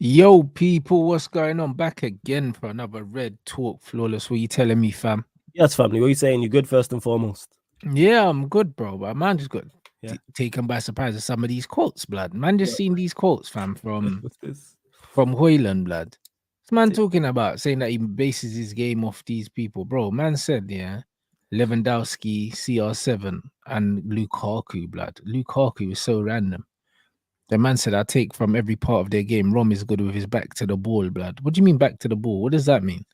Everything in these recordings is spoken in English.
Yo, people, what's going on? Back again for another Red Talk Flawless. What you telling me, fam? Yes, family. What are you saying? You're good first and foremost. Yeah, I'm good, bro. But man just got Yeah. taken by surprise with some of these quotes, blood. Man just What? seen these quotes, fam, What's this? from Hoyland, blood. This man talking about saying that he bases his game off these people, bro. Man said, yeah, Lewandowski, CR7, and Lukaku, blood. Lukaku is so random. The man said, I take from every part of their game. Rom is good with his back to the ball, blood. What do you mean back to the ball? What does that mean?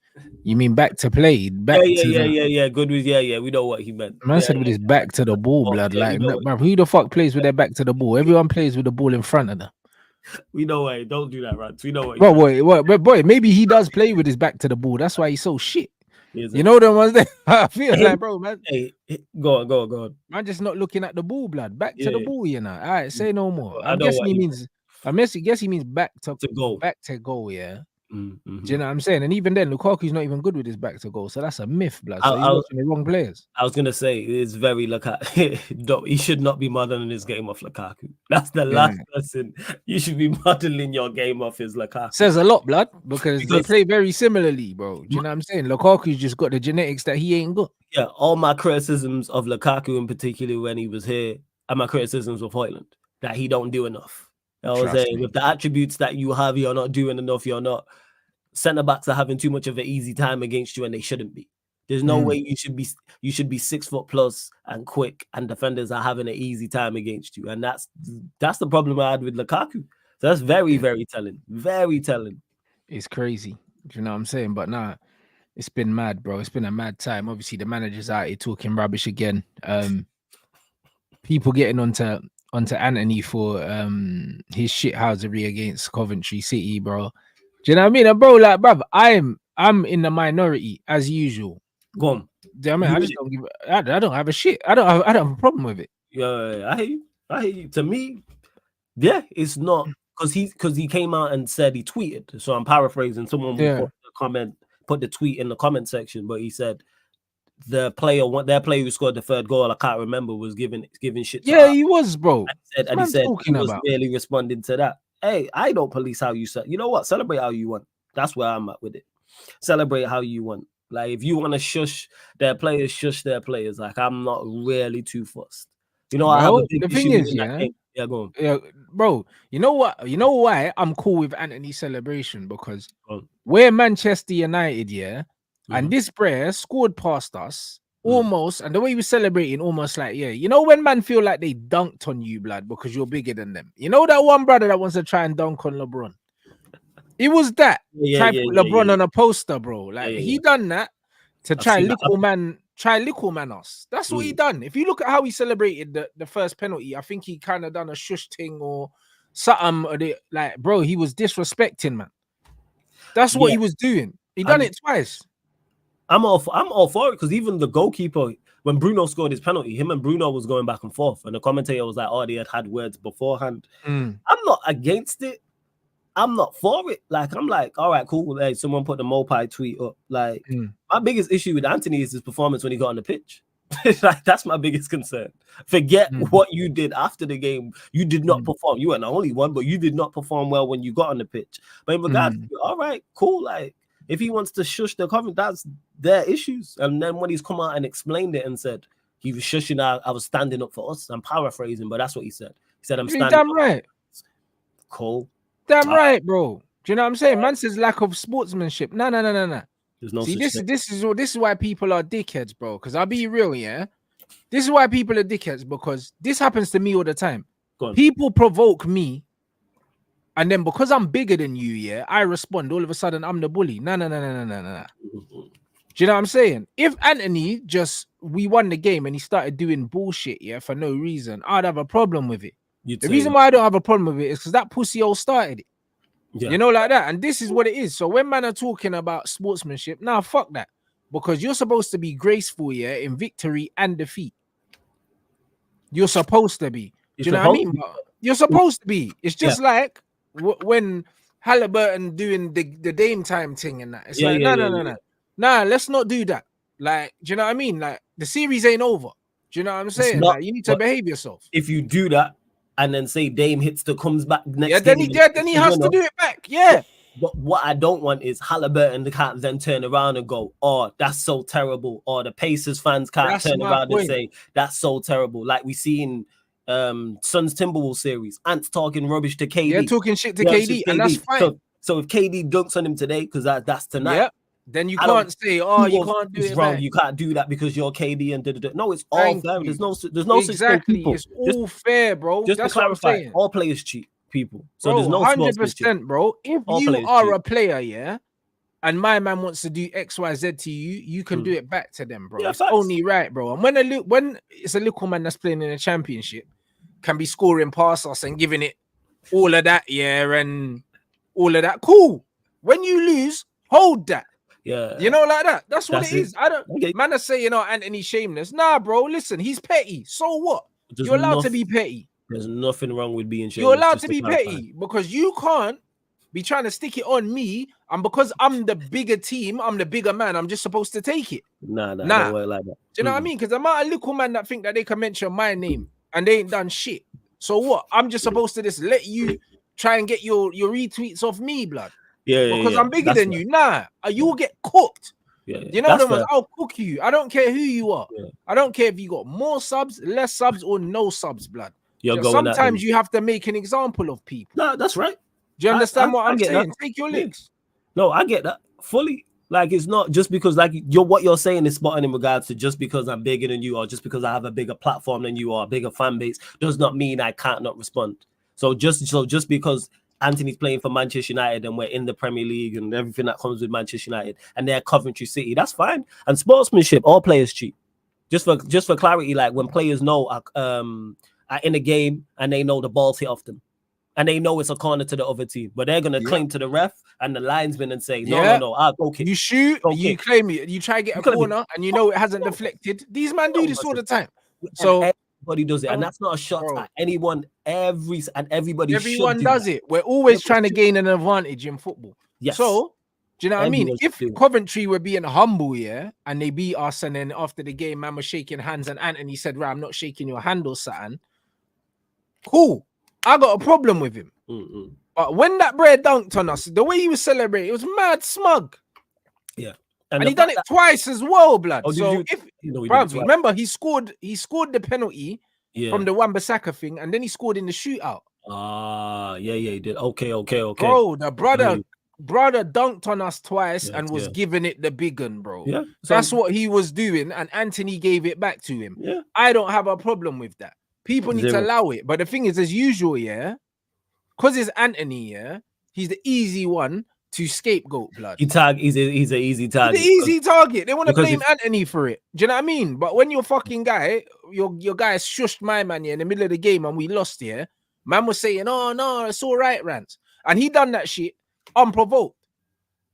You mean back to play? Back to the Yeah. Good with We know what he meant. man said with his back to the ball, blood. Yeah, Like, bro, who the fuck plays with their back to the ball? Everyone plays with the ball in front of them. we know why. Don't do that, Rants. We know what. Bro, boy, maybe he does play with his back to the ball. That's why he's so shit. Is You it? know the ones that I feel like, bro, man. Hey, go on. Man, just not looking at the ball, blood. Back to the Yeah. ball, you know. All right, say no more. I I'm know guessing what he he means. Guess he means back to go. back to goal, yeah. Mm-hmm. Do you know what I'm saying? And even then, Lukaku's not even good with his back to goal, so that's a myth, blood. So I- he's I- watching the wrong players. I was gonna say it's very Lukaku. He should not be modeling his game off Lukaku. That's the last person you should be modeling your game off is Lukaku. Says a lot, blood, because they play very similarly, bro. Do you know what I'm saying? Lukaku's just got the genetics that he ain't got. Yeah, all my criticisms of Lukaku in particular when he was here, and my criticisms of Hoyland, that he don't do enough. I was saying with the attributes that you have, you're not doing enough. You're not. Centre backs are having too much of an easy time against you, and they shouldn't be. There's no way you should be 6 foot plus and quick, and defenders are having an easy time against you, and that's the problem I had with Lukaku. So that's very, very telling. Very telling. It's crazy. Do you know what I'm saying? But nah, it's been mad, bro. It's been a mad time. Obviously, the manager's out here talking rubbish again. People getting onto Anthony for his shithousery against Coventry City, bro. Do you know what I mean? And bro, like, bruv, I'm in the minority as usual. Go on. Do you know what I mean? I just don't give. I don't have a shit. I don't have a problem with it. Yeah, I hear you. To me, yeah, it's not because he came out and said he tweeted. So I'm paraphrasing. Someone put the tweet in the comment section, but he said their player who scored the third goal, I can't remember, was giving shit. Yeah, he was, bro. And he said he was really responding to that. Hey, I don't police how you say. You know what? Celebrate how you want. That's where I'm at with it. Celebrate how you want. Like if you want to shush their players. Like I'm not really too fussed. You know, bro, I have a big the issue thing is, yeah, go on. Yeah, bro. You know what? You know why I'm cool with Anthony's celebration? Because we're Manchester United, yeah, and this player scored past us almost, and the way he was celebrating, almost like, yeah, you know, when man feel like they dunked on you, blood, because you're bigger than them. You know that one brother that wants to try and dunk on LeBron. It was that try put LeBron on a poster, bro. Like he done that to try little man us. That's what he done. If you look at how he celebrated the first penalty, I think he kind of done a shush thing or something. Like, bro, he was disrespecting, man. That's what he was doing. He done it twice. I'm all for it because even the goalkeeper, when Bruno scored his penalty, him and Bruno was going back and forth, and the commentator was like, "Oh, they had words beforehand." I'm not against it. I'm not for it. Like, I'm like, all right, cool. Hey, someone put the Mopai tweet up. Like, my biggest issue with Anthony is his performance when he got on the pitch. Like, that's my biggest concern. Forget what you did after the game. You did not perform. You weren't the only one, but you did not perform well when you got on the pitch. But in regards to, all right, cool. Like, if he wants to shush the comment, that's their issues. And then when he's come out and explained it and said he was shushing, I was standing up for us. I'm paraphrasing, but that's what he said. He said, I'm standing damn up. Right. Cool. Damn right, bro. Do you know what I'm saying? Man says lack of sportsmanship. No. There's no. See, this is why people are dickheads, bro. Because I'll be real, yeah. This is why people are dickheads, because this happens to me all the time. People provoke me, and then because I'm bigger than you, yeah, I respond. All of a sudden, I'm the bully. No. Do you know what I'm saying? If Anthony we won the game and he started doing bullshit, yeah, for no reason, I'd have a problem with it. The reason why I don't have a problem with it is because that pussy all started it. Yeah. You know, like that. And this is what it is. So when man are talking about sportsmanship, nah, fuck that. Because you're supposed to be graceful, yeah, in victory and defeat. You're supposed to be. Do you know what I mean? You're supposed to be. It's just like when Halliburton doing the Dame time thing and that. It's no. Nah, let's not do that. Like, do you know what I mean? Like, the series ain't over. Do you know what I'm saying? Like, you need to behave yourself. If you do that, and then say Dame hits comes back next yeah, game. Then he has to do it back. Yeah. But what I don't want is Halliburton can't then turn around and go, oh, that's so terrible. Or the Pacers fans can't turn around and say, that's so terrible. Like we see in Suns Timberwolves series, Ants talking rubbish to KD. Yeah, talking shit to KD, and that's fine. So if KD dunks on him today, because that's tonight. Yeah. Then you can't say, oh, you can't do it wrong. back. You can't do that because you're KD and da-da-da. No, it's all fair. There's no exactly. It's all fair, bro. Just that's to clarify, what I'm saying. all players cheat. People, so bro, there's no 100%, bro. If you are a player, yeah, and my man wants to do XYZ to you, you can do it back to them, bro. Yeah, it's only right, bro. And when it's a little man that's playing in a championship, can be scoring past us and giving it all of that, yeah, and all of that. Cool. When you lose, hold that. Yeah, you know, like that. That's what it is. I don't. Okay. Man, I say, you know, Anthony shameless. Nah, bro. Listen, he's petty. So what? You're allowed to be petty. There's nothing wrong with being shameless. You're allowed to be petty because you can't be trying to stick it on me, and because I'm the bigger team, I'm the bigger man, I'm just supposed to take it. Nah. Don't work like that. Do you know what I mean? Because I'm not a little man that think that they can mention my name and they ain't done shit. So what? I'm just supposed to just let you try and get your retweets off me, blood. Yeah, because I'm bigger than you. Nah, you will get cooked. Yeah, you know what I mean? I'll cook you. I don't care who you are. Yeah. I don't care if you got more subs, less subs, or no subs, blood. Sometimes you have to make an example of people. No, that's right. Do you understand what I'm saying? That. Take your licks. No, I get that fully. Like, it's not just because, like, what you're saying is spot on in regards to just because I'm bigger than you or just because I have a bigger platform than you or a bigger fan base does not mean I can't not respond. So just because Anthony's playing for Manchester United and we're in the Premier League and everything that comes with Manchester United and they're Coventry City, that's fine. And sportsmanship, all players cheat. Just for clarity, like when players know are in a game and they know the ball's hit off them and they know it's a corner to the other team, but they're gonna claim to the ref and the linesman and say, no, I'll go kick. You shoot, you claim it, you try to get a corner and you know it hasn't deflected. These men do this all the time. So everybody does it, and that's not a shot at anyone. Everybody does it. We're always trying to gain an advantage in football. Yes. So do you know what I mean? If Coventry were being humble, yeah, and they beat us, and then after the game, man was shaking hands, and Anthony said, "Right, I'm not shaking your hand or something." Cool. I got a problem with him. But when that bread dunked on us, the way he was celebrating, it was mad smug. Yeah. And he done it twice as well, blood. So remember, he scored the penalty from the Wan-Bissaka thing, and then he scored in the shootout. Yeah, he did. Okay. Bro, the brother dunked on us twice and was giving it the big one, bro. Yeah. So that's what he was doing, and Anthony gave it back to him. Yeah. I don't have a problem with that. People need to allow it. But the thing is, as usual, yeah, because it's Anthony, yeah, he's the easy one to scapegoat, blood. He's an easy target. He's the easy target. They want to blame Anthony for it. Do you know what I mean? But when your fucking guy, your guy shushed my man here in the middle of the game and we lost here, man was saying, "Oh no, it's all right, Rants," and he done that shit unprovoked.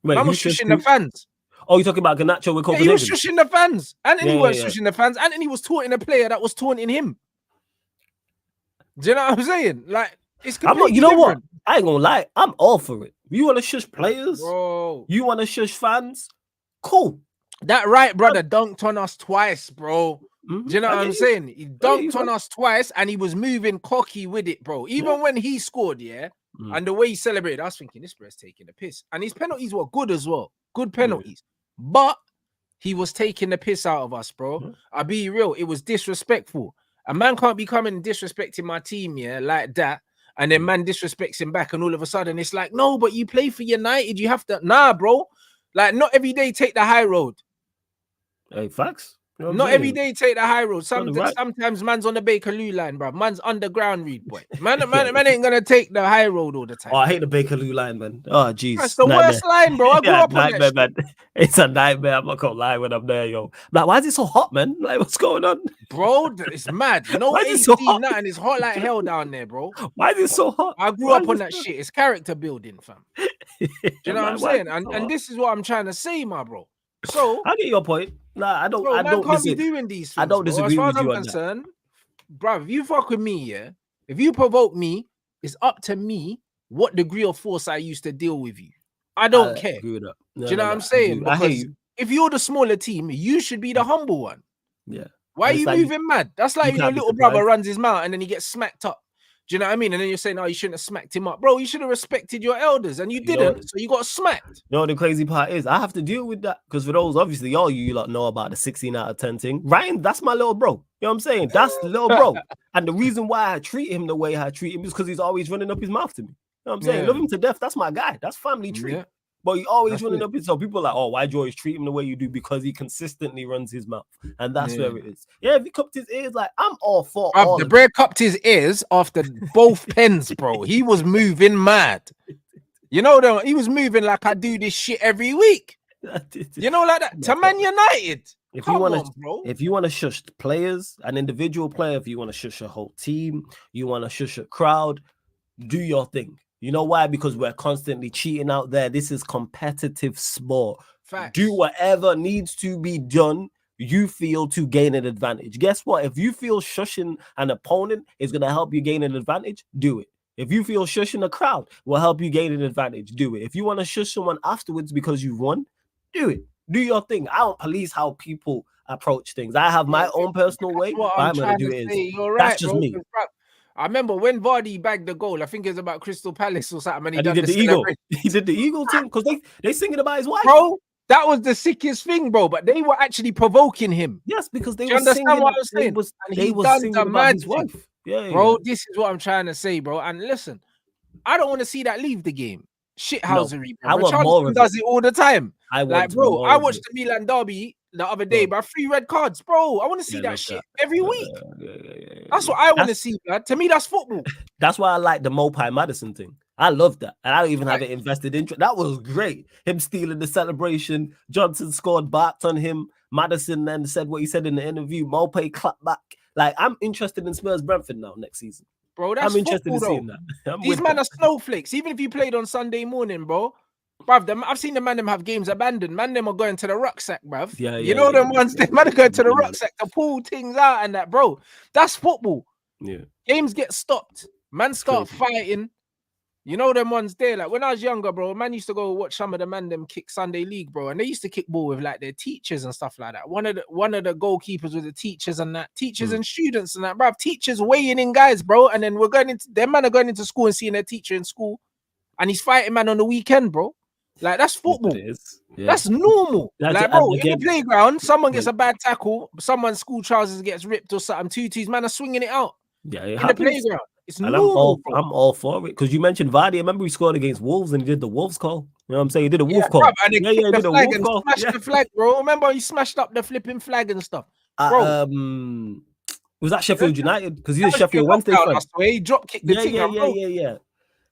Man was shushing the fans. Oh, you're talking about Garnacho with Copenhagen? He was shushing the fans. Anthony was shushing the fans. Anthony was taunting a player that was taunting him. Do you know what I'm saying? Like, it's completely different. What? I ain't gonna lie. I'm all for it. You want to shush players? Bro. You want to shush fans? Cool. That right, brother, dunked on us twice, bro. Do you know what I'm saying? He dunked on us twice and he was moving cocky with it, bro. Even when he scored, and the way he celebrated, I was thinking, this bro's taking the piss. And his penalties were good as well. Good penalties. But he was taking the piss out of us, bro. I'll be real. It was disrespectful. A man can't be coming and disrespecting my team, like that. And then man disrespects him back. And all of a sudden, it's like, no, but you play for United. You have to. Nah, bro. Like, not every day take the high road. Hey, facts. You know not every day take the high road. Sometimes man's on the Bakerloo line, bro. Man's underground, read boy. Man ain't gonna take the high road all the time. Oh, I hate the Bakerloo line, man. Oh, jeez. That's the worst line, bro. I grew up on that man. It's a nightmare. I'm not gonna lie when I'm there, yo. Like, why is it so hot, man? Like, what's going on? Bro, it's mad. No AC, so nothing. It's hot like hell down there, bro. Why is it so hot? I grew up on that shit. It's character building, fam. Do you know what I'm saying? And this is what I'm trying to say, my bro. So I get your point. Nah, I don't. Bro, I can't be doing these things. I don't disagree with you on that. Bro, if you fuck with me, if you provoke me, it's up to me what degree of force I used to deal with you. I don't care. Agree with that. Do you know what I'm saying? Because I hear you. If you're the smaller team, you should be the humble one. Yeah. Why are you moving mad? That's like when your little brother runs his mouth and then he gets smacked up. Do you know what I mean? And then you're saying, oh, you shouldn't have smacked him up. Bro, you should have respected your elders and you didn't, so you got smacked. You know what the crazy part is? I have to deal with that because for those, obviously, all you lot know about the 16 out of 10 thing. Ryan, that's my little bro. You know what I'm saying? That's the little bro. And the reason why I treat him the way I treat him is because he's always running up his mouth to me. You know what I'm saying? Love him to death. That's my guy. That's family tree. Yeah. But he always running up his. So people are like, oh, why do you always treat him the way you do? Because he consistently runs his mouth, and that's where it is. Yeah, if he cupped his ears, like I'm all for all. The bread cupped his ears after both pens, bro. He was moving mad. You know, he was moving like I do this shit every week. You know, like that to Man United. If you want to shush players, an individual player, if you want to shush a whole team, you want to shush a crowd, do your thing. You know why? Because we're constantly cheating out there. This is competitive sport. Facts. Do whatever needs to be done you feel to gain an advantage. Guess what? If you feel shushing an opponent is going to help you gain an advantage, do it. If you feel shushing a crowd will help you gain an advantage, do it. If you want to shush someone afterwards because you've won, do it. Do your thing. I don't police how people approach things. I have my own personal way. I'm going to do it. That's just me. I remember when Vardy bagged the goal. I think it was about Crystal Palace or something. And he did the eagle. He did the eagle thing because they singing about his wife. Bro, that was the sickest thing, bro. But they were actually provoking him. Yes, because they were singing. What I'm saying? They were singing about his wife. Yeah, bro, this is what I'm trying to say, bro. And listen, I don't want to see that leave the game. Shithousery, bro. I want more of it. Does it all the time. I watched the Milan derby the other day, but 3 red cards, bro. I want to see that shit every week. That's what I want to see, man. To me, that's football. That's why I like the Mopai Madison thing. I love that. And I don't even have it invested in. That was great. Him stealing the celebration. Johnson scored, barked on him. Madison then said what he said in the interview. Mopai clapped back. Like, I'm interested in Spurs Brentford now next season. Bro, that's I'm interested football, in seeing that. These men are snowflakes. Even if you played on Sunday morning, bro. Bruv, I've seen the man them have games abandoned. Man them are going to the rucksack, bruv. You know them ones. They man are going to the rucksack to pull things out and that, bro. That's football. Yeah. Games get stopped. Man start fighting. You know them ones there. Like when I was younger, bro, man used to go watch some of the man them kick Sunday League, bro, and they used to kick ball with like their teachers and stuff like that. One of the goalkeepers was the teachers and that, teachers and students and that, bro. Teachers weighing in guys, bro, and then we're going into them man are going into school and seeing their teacher in school, and he's fighting man on the weekend, bro. Like that's football. That's normal. Like, bro, in the playground, someone gets a bad tackle, someone's school trousers gets ripped or something. Tutus, man are swinging it out. Yeah, in the playground. It's normal. I'm all for it because you mentioned Vardy. I remember he scored against Wolves and he did the Wolves call. You know what I'm saying? He did a Wolf call. And he did a Wolf call. Smashed the flag, bro. Remember he smashed up the flipping flag and stuff. Bro. Was that Sheffield United? Because he's a Sheffield Wednesday fan. He drop kicked the thing. Yeah.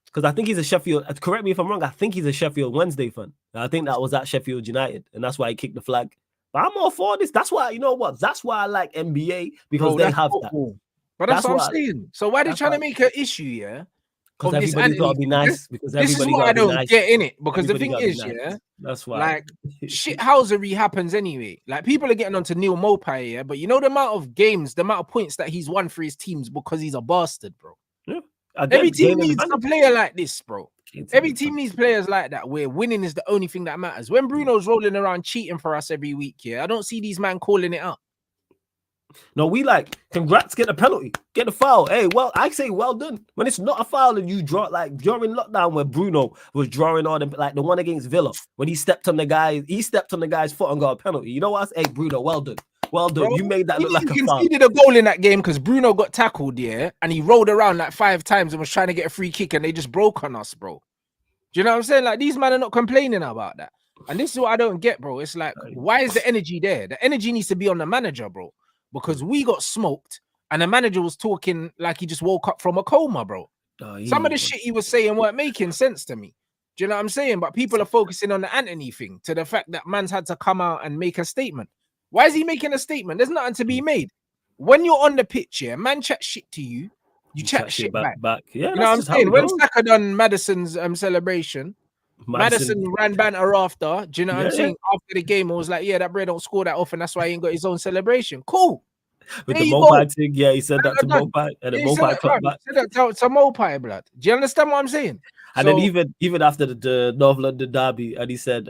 Because I think he's a Sheffield. Correct me if I'm wrong. I think he's a Sheffield Wednesday fan. I think that was at Sheffield United, and that's why he kicked the flag. But I'm all for this. That's why, you know what? That's why I like NBA because they have that. But that's what I'm saying. So why are they trying to make an issue, yeah? Because everybody got to be nice. Because this is what I don't get in it. Because the thing is, yeah, that's why. Like shithousery happens anyway. Like people are getting onto Neil Mopai, yeah, but you know the amount of games, the amount of points that he's won for his teams because he's a bastard, bro. Yeah. Every team needs a player like this, bro. Every team needs players like that where winning is the only thing that matters. When Bruno's rolling around cheating for us every week, yeah, I don't see these man calling it out. No, we like, congrats, get a penalty, get a foul. Hey, well, I say well done. When it's not a foul and you draw, like during lockdown where Bruno was drawing on them, like the one against Villa, when he stepped on the guy's foot and got a penalty. You know what? Hey, Bruno, well done. Well done. Bro, you made that look like a foul. He did a goal in that game because Bruno got tackled, yeah, and he rolled around like 5 times and was trying to get a free kick and they just broke on us, bro. Do you know what I'm saying? Like these men are not complaining about that. And this is what I don't get, bro. It's like, why is the energy there? The energy needs to be on the manager, bro. Because we got smoked and the manager was talking like he just woke up from a coma, bro. Some of the shit he was saying weren't making sense to me. Do you know what I'm saying? But people are focusing on the Anthony thing to the fact that man's had to come out and make a statement. Why is he making a statement? There's nothing to be made. When you're on the pitch, yeah, man chat shit to you, you chat shit back. Yeah, you know what I'm saying? When Saka done Madison's celebration, Madison ran banter after. Do you know what I'm saying? After the game, I was like, yeah, that bread don't score that often. That's why he ain't got his own celebration. Cool. With the Mopai thing, yeah, he said that to Mopai, and the Mopai clapped back. He said that to Mopai, blood. Do you understand what I'm saying? And then even after the North London derby, and he said,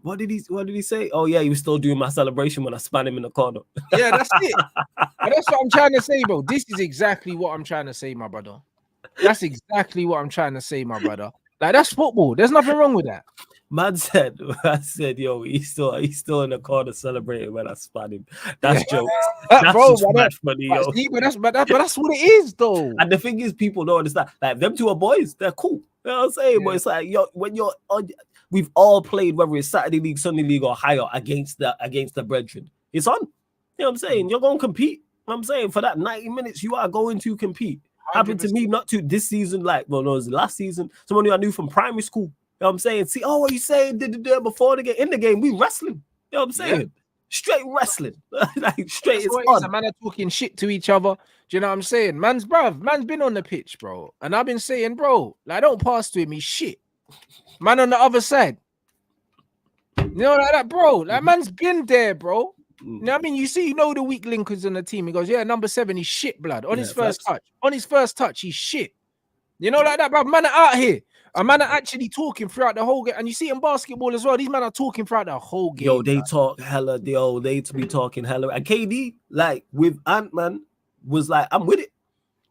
what did he say? Oh yeah, he was still doing my celebration when I span him in the corner. Yeah, that's it. But that's what I'm trying to say, bro. This is exactly what I'm trying to say, my brother. That's exactly what I'm trying to say, my brother. Like, that's football. There's nothing wrong with that. Man said, yo, he's still in the corner celebrating when I spun him. That's Yeah. jokes. That's Bro, just mad funny, yo. See, but that's what it is, though. And the thing is, people don't understand. Like, them two are boys, they're cool. You know what I'm saying? Yeah. But it's like, yo, when you're on, we've all played, whether it's Saturday League, Sunday League, or higher, against the brethren. It's on. You know what I'm saying? You're going to compete. You know what I'm saying? For that 90 minutes, you are going to compete. 100%. Happened to me not to this season, like, well, no, it was last season. Someone who I knew from primary school. You know what I'm saying? See, what you saying? Before the game, in the game, we wrestling. You know what I'm saying? Yeah. Straight wrestling. Like, straight, it's on. A man are talking shit to each other. Do you know what I'm saying? Man's been on the pitch, bro. And I've been saying, bro, like, don't pass to him. He's shit. Man on the other side. You know, like that, bro. Like, man's been there, bro. You know what I mean? You know the weak linkers on the team. He goes, yeah, number 7, he's shit, blood. On his first touch. On his first touch, he's shit. You know, like that, bro. Man are out here. A man are actually talking throughout the whole game. And you see in basketball as well, these men are talking throughout the whole game. Yo, they talk hella, they to be talking hella. And KD, like, with Ant-Man, was like, I'm with it.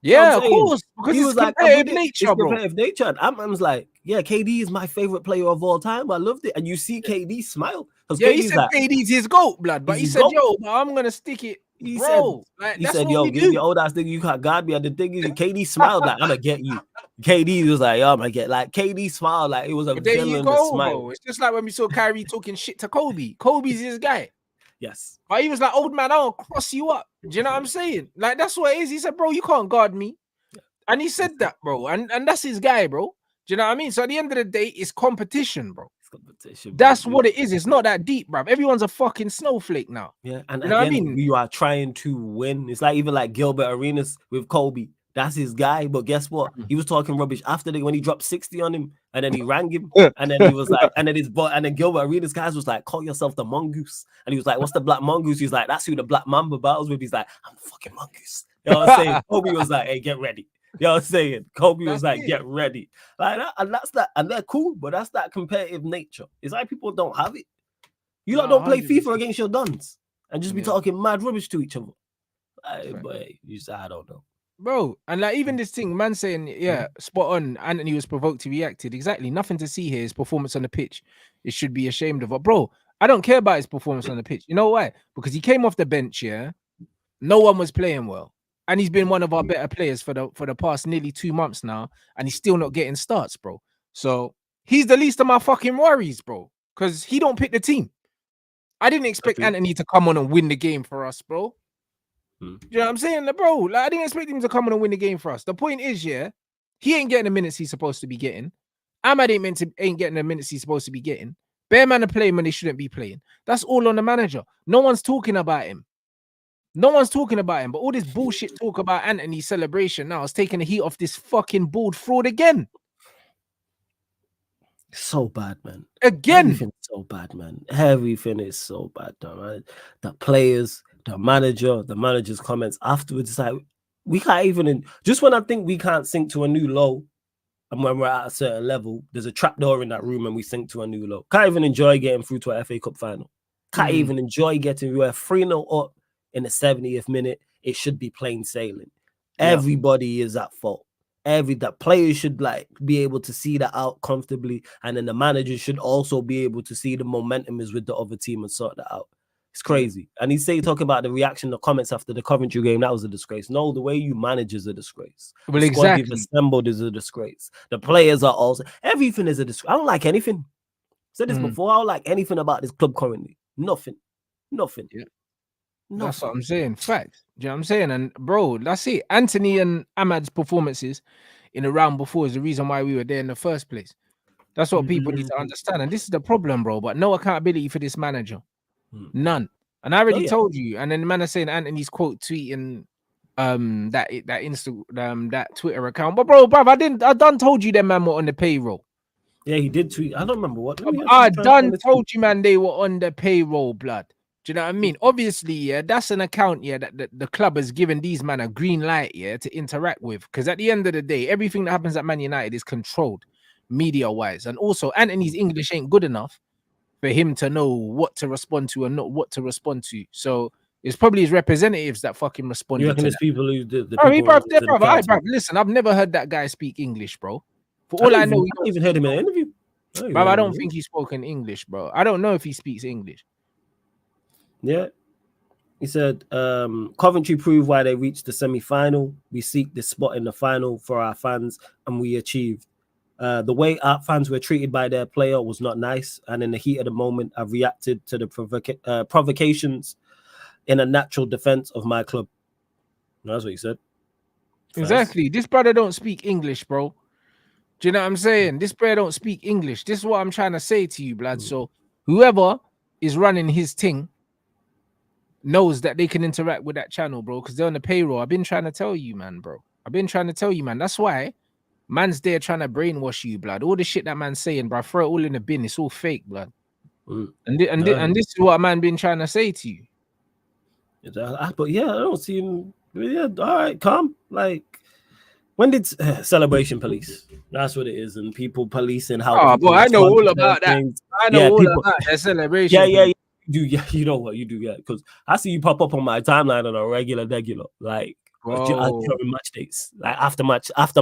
Yeah, of course. Because he was like, competitive nature, bro. Competitive nature. And Ant-Man's like, yeah, KD is my favorite player of all time. I loved it. And you see KD smile. Yeah, he said like, KD's his GOAT, blood. But he said, yo, I'm going to stick it. He said, yo, give your old ass nigga, you can't guard me. And the thing is, KD smiled like, I'm gonna get you. KD was like, yo, I'm gonna get, like, KD smiled like it was a villain smile. Bro. It's just like when we saw Kyrie talking shit to Kobe. Kobe's his guy. Yes. But he was like, old man, I'll cross you up. Do you know what I'm saying? Like, that's what it is. He said, bro, you can't guard me. And he said that, bro. And that's his guy, bro. Do you know what I mean? So at the end of the day, it's competition, bro. That's what it is. It's not that deep, bro. Everyone's a fucking snowflake now. Yeah, and you know again, what I mean? You are trying to win. It's like even like Gilbert Arenas with Kobe. That's his guy. But guess what? He was talking rubbish after when he dropped 60 on him, and then he rang him, and then he was like, and then Gilbert Arenas guys was like, call yourself the mongoose, and he was like, what's the black mongoose? He's like, that's who the black mamba battles with. He's like, I'm the fucking mongoose. You know what I'm saying? Kobe was like, hey, get ready. You know what I'm saying? Kobe was like, get ready. Like that, and that's that, and they're cool, but that's that competitive nature. It's like people don't have it. You lot don't play FIFA against your duns and just be talking mad rubbish to each other. But I don't know. Bro, and like even this thing, man saying, yeah, spot on. Anthony was provoked, he reacted. Exactly. Nothing to see here. His performance on the pitch. It should be ashamed of it. Bro, I don't care about his performance on the pitch. You know why? Because he came off the bench, yeah. No one was playing well. And he's been one of our better players for the past nearly 2 months now. And he's still not getting starts, bro. So he's the least of my fucking worries, bro. Because he don't pick the team. I didn't expect Anthony to come on and win the game for us, bro. You know what I'm saying? Bro, like, I didn't expect him to come on and win the game for us. The point is, yeah, he ain't getting the minutes he's supposed to be getting. Ahmad ain't getting the minutes he's supposed to be getting. Bear man are playing when they shouldn't be playing. That's all on the manager. No one's talking about him. No one's talking about him. But all this bullshit talk about Anthony's celebration now is taking the heat off this fucking bald fraud again. So bad, man. Again. Everything's so bad, man. Everything is so bad, right? The players, the manager's comments afterwards. It's like, we can't even, just when I think we can't sink to a new low, and when we're at a certain level, there's a trapdoor in that room and we sink to a new low. Can't even enjoy getting through to a FA Cup final. Can't even enjoy getting, we're 3-0 up in the 70th minute. It should be plain sailing. Everybody is at fault. That players should like be able to see that out comfortably, and then the manager should also be able to see the momentum is with the other team and sort that out. It's crazy. And talking about the reaction, the comments after the Coventry game, that was a disgrace. No, the way you manage is a disgrace. Well, the exactly. Squad you've assembled is a disgrace. The players are also, everything is a disgrace. I don't like anything. I said this before. I don't like anything about this club currently. Nothing. Yeah. That's what I'm saying. Fact. Do you know what I'm saying? And bro, that's it. Anthony and Ahmad's performances in the round before is the reason why we were there in the first place. That's what people need to understand. And this is the problem, bro. But no accountability for this manager. None. And I already told you. And then the man is saying Anthony's quote tweeting that Twitter account. But bro, I done told you them man were on the payroll. Yeah, he did tweet. I don't remember what. I done told you, man, they were on the payroll, blood. Do you know what I mean? Obviously, yeah, that's an account, yeah, that the club has given these men a green light, yeah, to interact with. Because at the end of the day, everything that happens at Man United is controlled media-wise. And also, Anthony's English ain't good enough for him to know what to respond to and not what to respond to. So It's probably his representatives that fucking responded. You reckon to there's people who the Oh, people bruv, listen, I've never heard that guy speak English, bro. For all I know, I haven't even heard him in an interview. But I don't think he spoke in English, bro. I don't know if he speaks English. Yeah. He said, Coventry proved why they reached the semi-final. We seek this spot in the final for our fans, and we achieved. The way our fans were treated by their player was not nice, and in the heat of the moment, I've reacted to the provocations in a natural defense of my club. That's what he said. Exactly. This brother don't speak English, bro. Do you know what I'm saying? This brother don't speak English. This is what I'm trying to say to you, blood. So whoever is running his thing knows that they can interact with that channel, bro, because they're on the payroll. I've been trying to tell you, man, bro. I've been trying to tell you, man. That's why man's there trying to brainwash you, blood. All the shit that man's saying, bro, throw it all in the bin. It's all fake, blood. And this is what man been trying to say to you. But yeah, I don't see him. Yeah, all right, calm. Like, when did celebration police? That's what it is, and people policing how. Oh, boy, I know all about that. I know all about that celebration. Yeah, you know what you do, because I see you pop up on my timeline on a regular, like during match days, like after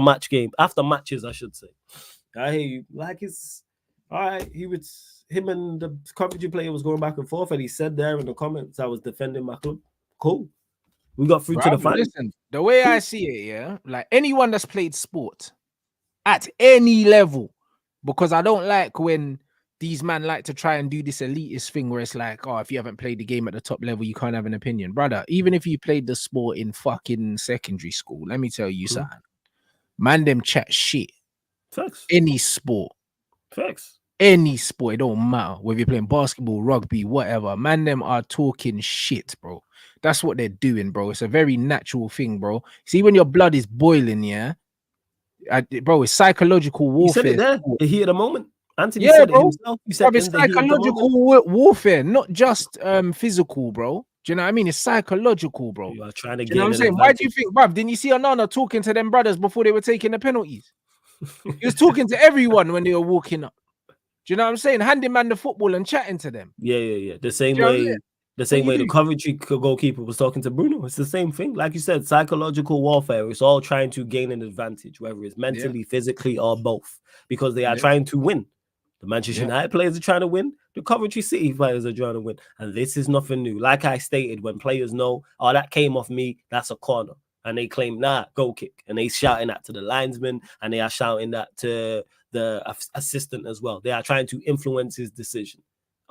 matches, I should say. I hear you. Like, it's all right. Him and the Coventry player was going back and forth, and he said there in the comments, I was defending my club. Cool. We got through to the final. Listen, the way I see it, yeah, like anyone that's played sport at any level, because I don't like when these men like to try and do this elitist thing where it's like, oh, if you haven't played the game at the top level, you can't have an opinion. Brother, even if you played the sport in fucking secondary school, let me tell you something. Man, them chat shit. Facts. Any sport. Facts. Any sport, it don't matter. Whether you're playing basketball, rugby, whatever. Man, them are talking shit, bro. That's what they're doing, bro. It's a very natural thing, bro. See, when your blood is boiling, yeah, bro, it's psychological warfare. You said it there. The heat of the moment. Anthony said it himself. You said it's psychological warfare, not just physical, bro. Do you know what I mean? It's psychological, bro. You are trying to get. You know what I'm saying? Why do you think, bruv? Didn't you see Onana talking to them brothers before they were taking the penalties? He was talking to everyone when they were walking up. Do you know what I'm saying? Handing man the football and chatting to them. Yeah. The same way. The same way the Coventry goalkeeper was talking to Bruno. It's the same thing. Like you said, psychological warfare. It's all trying to gain an advantage, whether it's mentally, physically, or both, because they are trying to win. The Manchester United players are trying to win. The Coventry City players are trying to win. And this is nothing new. Like I stated, when players know, oh, that came off me, that's a corner. And they claim, nah, goal kick. And they shouting that to the linesman, and they are shouting that to the assistant as well. They are trying to influence his decision.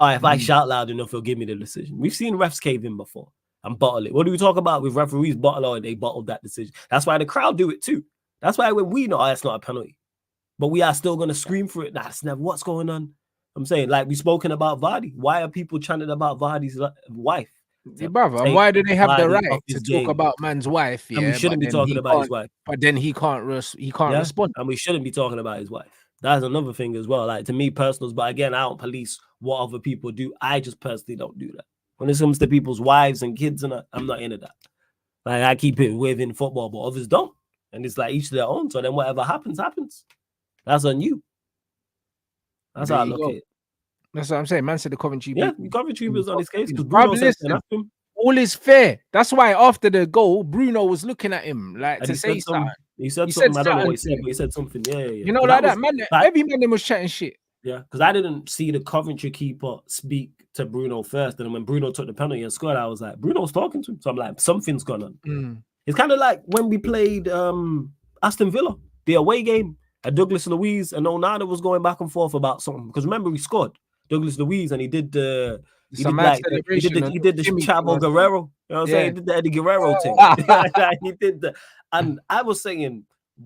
If I shout loud enough, he'll give me the decision. We've seen refs cave in before and bottle it. What do we talk about with referees bottle? They bottled that decision. That's why the crowd do it too. That's why when we know that's not a penalty, but we are still going to scream for it. That's never what's going on. I'm saying, like, we've spoken about Vardy. Why are people chanting about Vardy's wife? Yeah, brother, and why do they have the right to talk about man's wife? Yeah, and we shouldn't be talking about his wife. But then he can't respond. And we shouldn't be talking about his wife. That's another thing as well. Like, to me, personals, but again, I don't police what other people do. I just personally don't do that. When it comes to people's wives and kids, and I'm not into that. Like, I keep it within football, but others don't. And it's like each to their own. So then whatever happens, happens. That's on you. That's how I look at it. That's what I'm saying. Man said the Coventry. Yeah, the Coventry was on his case because Bruno said him. All is fair. That's why after the goal, Bruno was looking at him like to say something. He said something. I don't know what he said, but he said something. Yeah. You know, like that, man. Every man was chatting shit. Yeah, because I didn't see the Coventry keeper speak to Bruno first. And when Bruno took the penalty and scored, I was like, Bruno's talking to him. So I'm like, something's going on. It's kind of like when we played Aston Villa, the away game, and Douglas Luiz and Onana was going back and forth about something. Because remember, we scored Douglas Luiz and he did the Chavo Guerrero. You know what I'm saying? He did the Eddie Guerrero thing. He did the, and I was saying,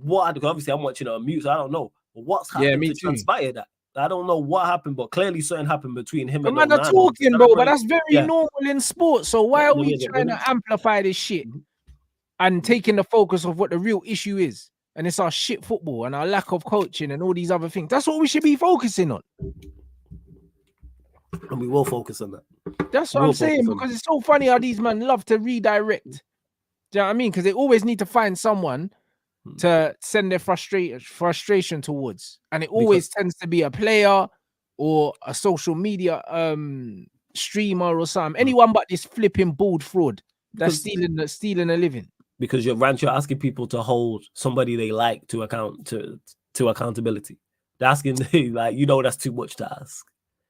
obviously I'm watching it on mute, so I don't know. But what's happened to transpire that? I don't know what happened, but clearly something happened between him and Onana. Man are talking, bro, but that's very normal in sports. So why are we trying to amplify this shit and taking the focus of what the real issue is? And it's our shit football and our lack of coaching and all these other things. That's what we should be focusing on. And we will focus on that. That's what I'm saying, because it's so funny how these men love to redirect. Do you know what I mean? Because they always need to find someone to send their frustration towards. And it always tends to be a player or a social media streamer or something. Anyone but this flipping bald fraud that's stealing a living. Because you're asking people to hold somebody they like to accountability. They're asking like, that's too much to ask.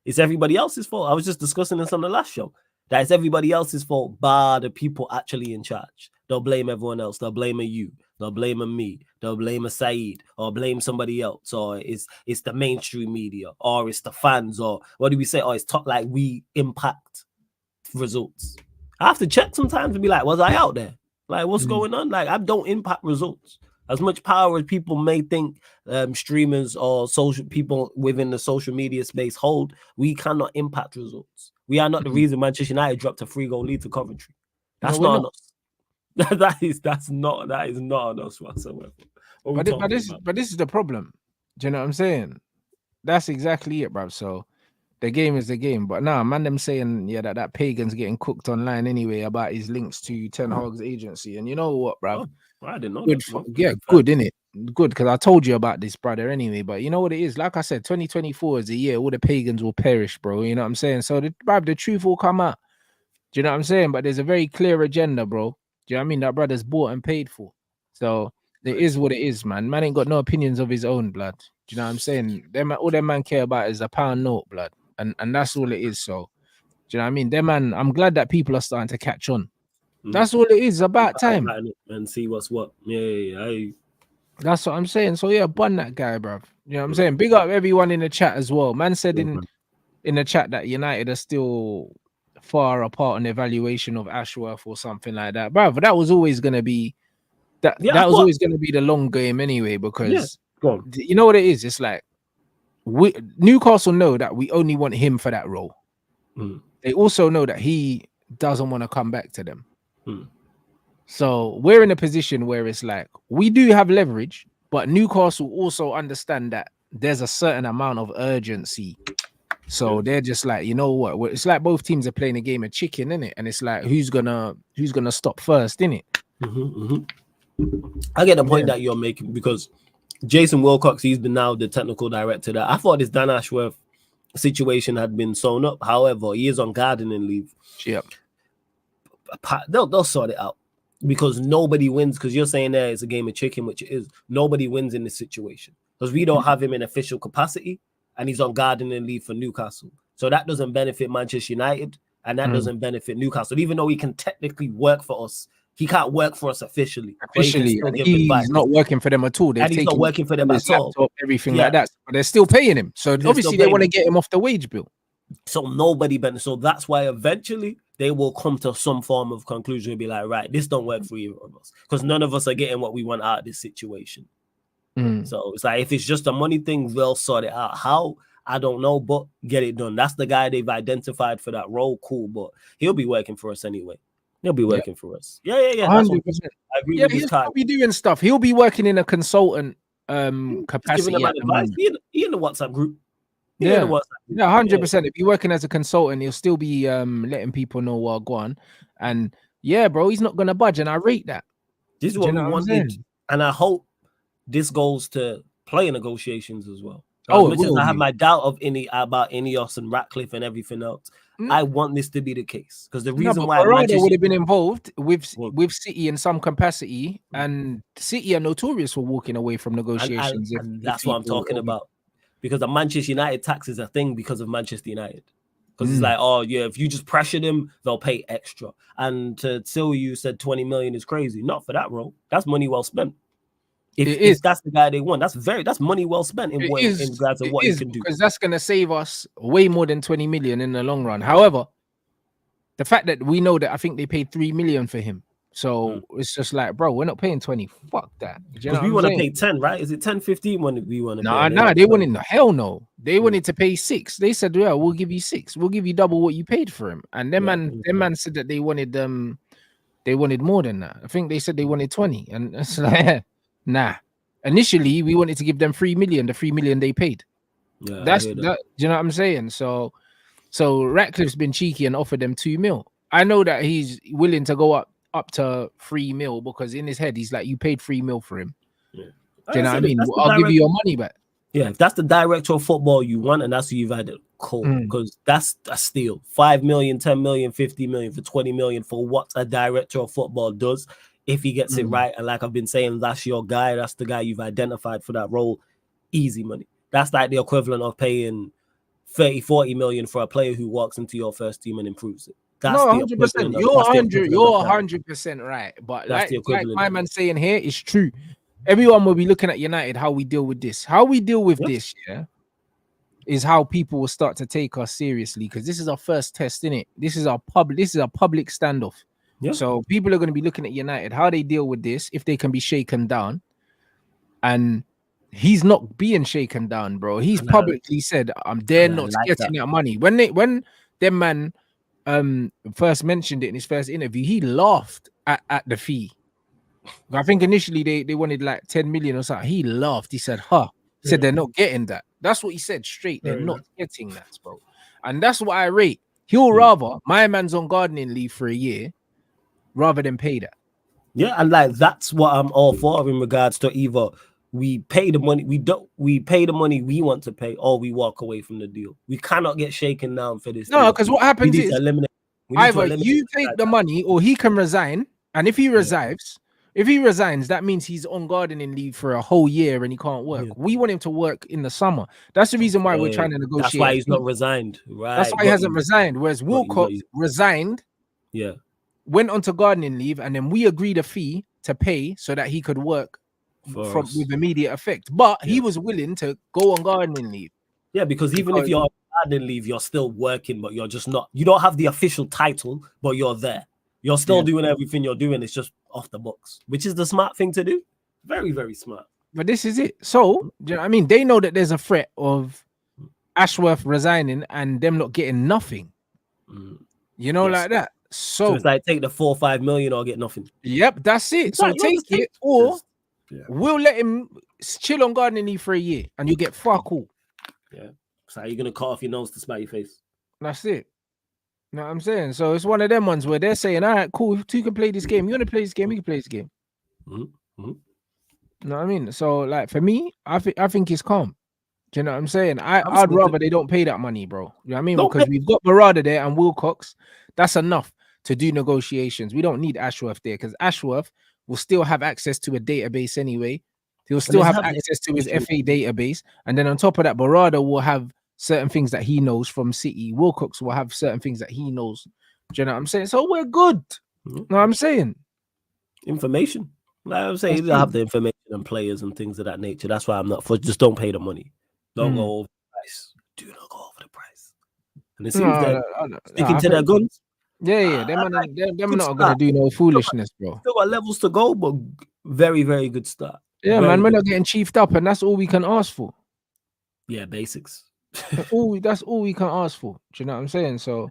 It's everybody else's fault. I was just discussing this on the last show. That it's everybody else's fault, bar the people actually in charge. They'll blame everyone else. They'll blame you. They'll blame me. They'll blame Saeed or blame somebody else. Or it's the mainstream media, or it's the fans, or what do we say? Or it's like we impact results. I have to check sometimes and be like, was I out there? Like, what's going on? Like, I don't impact results. As much power as people may think streamers or social people within the social media space hold, we cannot impact results. We are not the reason Manchester United dropped a 3-goal lead to Coventry. That's not on us. that is not on us whatsoever. But this is the problem. Do you know what I'm saying? That's exactly it, bro. So the game is the game. But now, man, them saying that Pagan's getting cooked online anyway about his links to Ten Hag's agency. And you know what, bro? I didn't know good that. Good, innit? Good, because I told you about this, brother, anyway. But you know what it is? Like I said, 2024 is the year all the pagans will perish, bro. You know what I'm saying? So the truth will come out. Do you know what I'm saying? But there's a very clear agenda, bro. Do you know what I mean? That brother's bought and paid for. So it is what it is, man. Man ain't got no opinions of his own, blood. Do you know what I'm saying? All them man care about is a pound note, blood. And that's all it is. So do you know what I mean? Them man, I'm glad that people are starting to catch on. That's all it is. About time. And see what's what. Yeah. That's what I'm saying. So yeah, bun that guy, bro. You know what I'm saying? Big up everyone in the chat as well. Man said in the chat that United are still far apart on the evaluation of Ashworth or something like that. Bro, that was always gonna be always gonna be the long game anyway, because you know what it is? It's like Newcastle know that we only want him for that role. They also know that he doesn't want to come back to them. So we're in a position where it's like we do have leverage, but Newcastle also understand that there's a certain amount of urgency. So they're just like, you know what? It's like both teams are playing a game of chicken, innit? And it's like who's gonna stop first, innit? I get the point that you're making, because Jason Wilcox, he's been now the technical director there. I thought this Dan Ashworth situation had been sewn up. However, he is on gardening leave. Yep. They'll sort it out, because nobody wins. Because you're saying there it's a game of chicken, which it is. Nobody wins in this situation because we don't have him in official capacity, and he's on gardening leave for Newcastle. So that doesn't benefit Manchester United, and that doesn't benefit Newcastle. Even though he can technically work for us, he can't work for us officially. And he's not working for them at all. And he's not working for them at all. Everything like that. But they're still paying him. So obviously they want to get him off the wage bill. So nobody benefits. So that's why eventually they will come to some form of conclusion and be like, right, this don't work for either of us, because none of us are getting what we want out of this situation. So it's like, if it's just a money thing, they'll sort it out. How? I don't know, but get it done. That's the guy they've identified for that role. Cool, but he'll be working for us anyway. He'll be working for us. Yeah. 100%. I agree with this guy. He'll be doing stuff. He'll be working in a consultant capacity. He in the WhatsApp group. Yeah, 100%. If you're working as a consultant, he'll still be letting people know what go on. And yeah, bro, he's not gonna budge, and I rate that. This is what we wanted, and I hope this goes to player negotiations as well. As much as I have my doubt about Ineos and Ratcliffe and everything else, I want this to be the case, because the reason why Ronaldo would have been involved with City in some capacity, and City are notorious for walking away from negotiations. And that's what I'm talking about. Because the Manchester United tax is a thing because of Manchester United. Because it's like, oh yeah, if you just pressure them, they'll pay extra. And to Sil, you said 20 million is crazy. Not for that role. That's money well spent. If that's the guy they want, that's money well spent in regards to what he can do. Because that's gonna save us way more than 20 million in the long run. However, the fact that we know that I think they paid 3 million for him. So it's just like, bro, we're not paying 20. Fuck that. Because we want to pay 10, right? Is it 10, 15 when we want to pay? Nah, they wanted hell no. They wanted to pay 6. They said, yeah, we'll give you 6. We'll give you double what you paid for him. And them man said that they wanted more than that. I think they said they wanted 20. And it's like, nah. Initially, we wanted to give them 3 million, the 3 million they paid. Yeah, that's that. Do you know what I'm saying? So Ratcliffe's been cheeky and offered them 2 mil. I know that he's willing to go up to 3 mil, because in his head he's like, you paid 3 mil for him. Yeah. Do you know what I mean? I'll give you your money back. Yeah, if that's the director of football you want, and that's who you've had, cool. Because that's a steal. 5 million, 10 million, 50 million for 20 million for what a director of football does. If he gets it right, and like I've been saying, that's your guy. That's the guy you've identified for that role. Easy money. That's like the equivalent of paying 30, 40 million for a player who walks into your first team and improves it. That's no, the 100%. You're 100% right. But that's like my man saying here is true. Everyone will be looking at United, how we deal with this. How we deal with this, is how people will start to take us seriously, because this is our first test, innit? This is a public standoff. Yeah. So people are going to be looking at United, how they deal with this, if they can be shaken down. And he's not being shaken down, bro. He's publicly said, they're not getting that money. When them man first mentioned it in his first interview, he laughed at the fee. I think initially they wanted like 10 million or something. He laughed. He said, He said they're not getting that. That's what he said straight. They're not getting that, bro. And that's what I rate. He'll rather my man's on gardening leave for a year rather than pay that. Yeah, and like that's what I'm all for in regards to either we pay the money, we pay the money we want to pay, or we walk away from the deal. We cannot get shaken down for this. No, because what happens is either you take the money or he can resign. And if he resigns, that means he's on gardening leave for a whole year and he can't work. We want him to work in the summer. That's the reason why we're trying to negotiate. That's why he's not resigned. Right. That's why he hasn't resigned. Whereas Wilcox resigned. Yeah. Went on to gardening leave, and then we agreed a fee to pay so that he could work with immediate effect. But he was willing to go on gardening leave. Yeah, because even if you're on gardening leave, you're still working, but you're just not. You don't have the official title, but you're there. You're still doing everything you're doing. It's just off the books, which is the smart thing to do. Very, very smart. But this is it. So, do you know what I mean? They know that there's a threat of Ashworth resigning and them not getting nothing. You know, like that. So it's like take the 4 or 5 million or get nothing. Yep, that's it. So take it, or we'll let him chill on gardening leave for a year and you get fuck all. Yeah. So you're gonna cut off your nose to spite your face. That's it. You know what I'm saying? So it's one of them ones where they're saying, all right, cool, two can play this game. You want to play this game? We can play this game. You know what I mean? So, like, for me, I think it's calm. Do you know what I'm saying? I'd rather they don't pay that money, bro. You know what I mean? Because we've got Barada there and Wilcox. That's enough to do negotiations. We don't need Ashworth there, because Ashworth will still have access to a database anyway. He'll still have access to his FA database. And then on top of that, Barada will have certain things that he knows from City. Wilcox will have certain things that he knows. Do you know what I'm saying? So we're good. You know what I'm saying? Information. Like I'm saying, you don't have the information and players and things of that nature. That's why I'm not for just don't pay the money. Don't go over the price. Do not go over the price. And it seems they're sticking to their guns. Yeah. Them not gonna do no foolishness, bro. Still got levels to go, but very, very good start. Yeah, very man, we're not getting chiefed up, and that's all we can ask for. Yeah, basics. That's all we can ask for. Do you know what I'm saying? So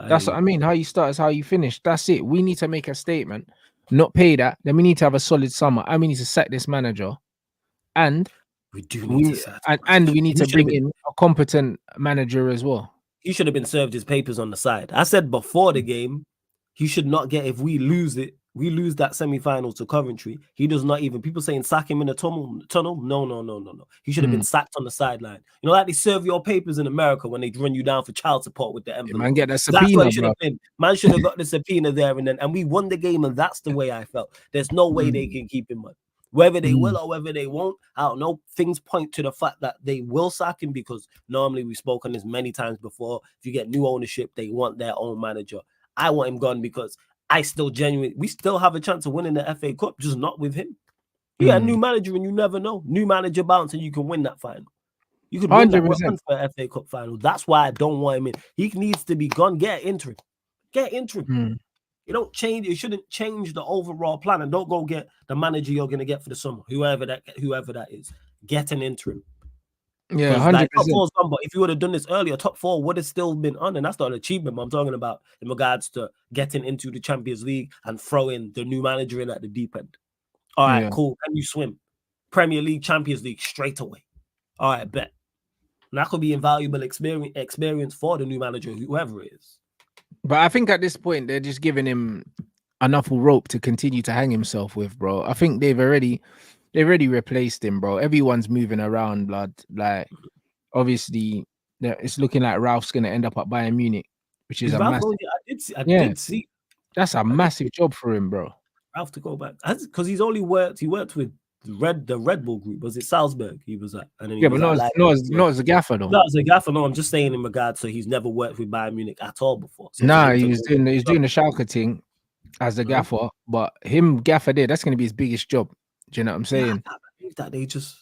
that's what I mean. How you start is how you finish. That's it. We need to make a statement, not pay that. Then we need to have a solid summer, and we need to sack this manager. And we do need to sack and we need to bring in a competent manager as well. He should have been served his papers on the side. I said before the game, he should not get, if we lose that semi-final to Coventry. He does not even, people saying sack him in a tunnel. No. He should have been sacked on the sideline. You know, like they serve your papers in America when they run you down for child support with the envelope. Man, get that subpoena. That's what it should have been. Man should have got the subpoena there and we won the game, and that's the way I felt. There's no way they can keep him, man. Whether they will or whether they won't, I don't know. Things point to the fact that they will sack him, because normally we've spoken this many times before. If you get new ownership, they want their own manager. I want him gone because we still have a chance of winning the FA Cup, just not with him. Yeah, a new manager, and you never know. New manager bounce, and you can win that final. You could win that one for an FA Cup final. That's why I don't want him in. He needs to be gone. Get interim. You don't change. You shouldn't change the overall plan, and don't go get the manager you're going to get for the summer, whoever that is. Get an interim. Yeah, 100%. Like, top four's done, but if you would have done this earlier, top four would have still been on, and that's not an achievement I'm talking about in regards to getting into the Champions League and throwing the new manager in at the deep end. All right, cool. Can you swim? Premier League, Champions League straight away. All right, bet. And that could be invaluable experience for the new manager, whoever it is. But I think at this point, they're just giving him enough rope to continue to hang himself with, bro. I think they've already They already replaced him, bro. Everyone's moving around, blood. Like, obviously, it's looking like Ralph's gonna end up at Bayern Munich, which is a massive. I did see. That's a massive job for him, bro. Ralph to go back because he's only worked. He worked with the Red Bull group. Was it Salzburg? He was at, and then he but not as a gaffer though. Not as a gaffer. No, I'm just saying in regards to he's never worked with Bayern Munich at all before. So he was doing the Schalke thing as a gaffer, but him gaffer there, that's gonna be his biggest job. Do you know what I'm saying? I believe that they just.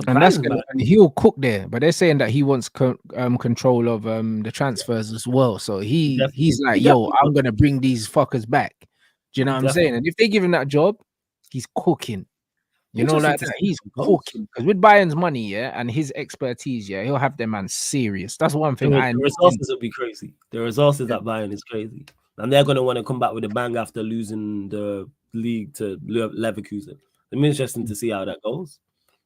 And he'll cook there, but they're saying that he wants control of the transfers as well. So he's like, yo, I'm gonna bring these fuckers back. Do you know what I'm saying? And if they give him that job, he's cooking. You know, like that. He's cooking because with Bayern's money, yeah, and his expertise, yeah, he'll have their man serious. That's one thing. The resources will be crazy. The resources at Bayern is crazy, and they're gonna want to come back with a bang after losing the league to Leverkusen. It's interesting to see how that goes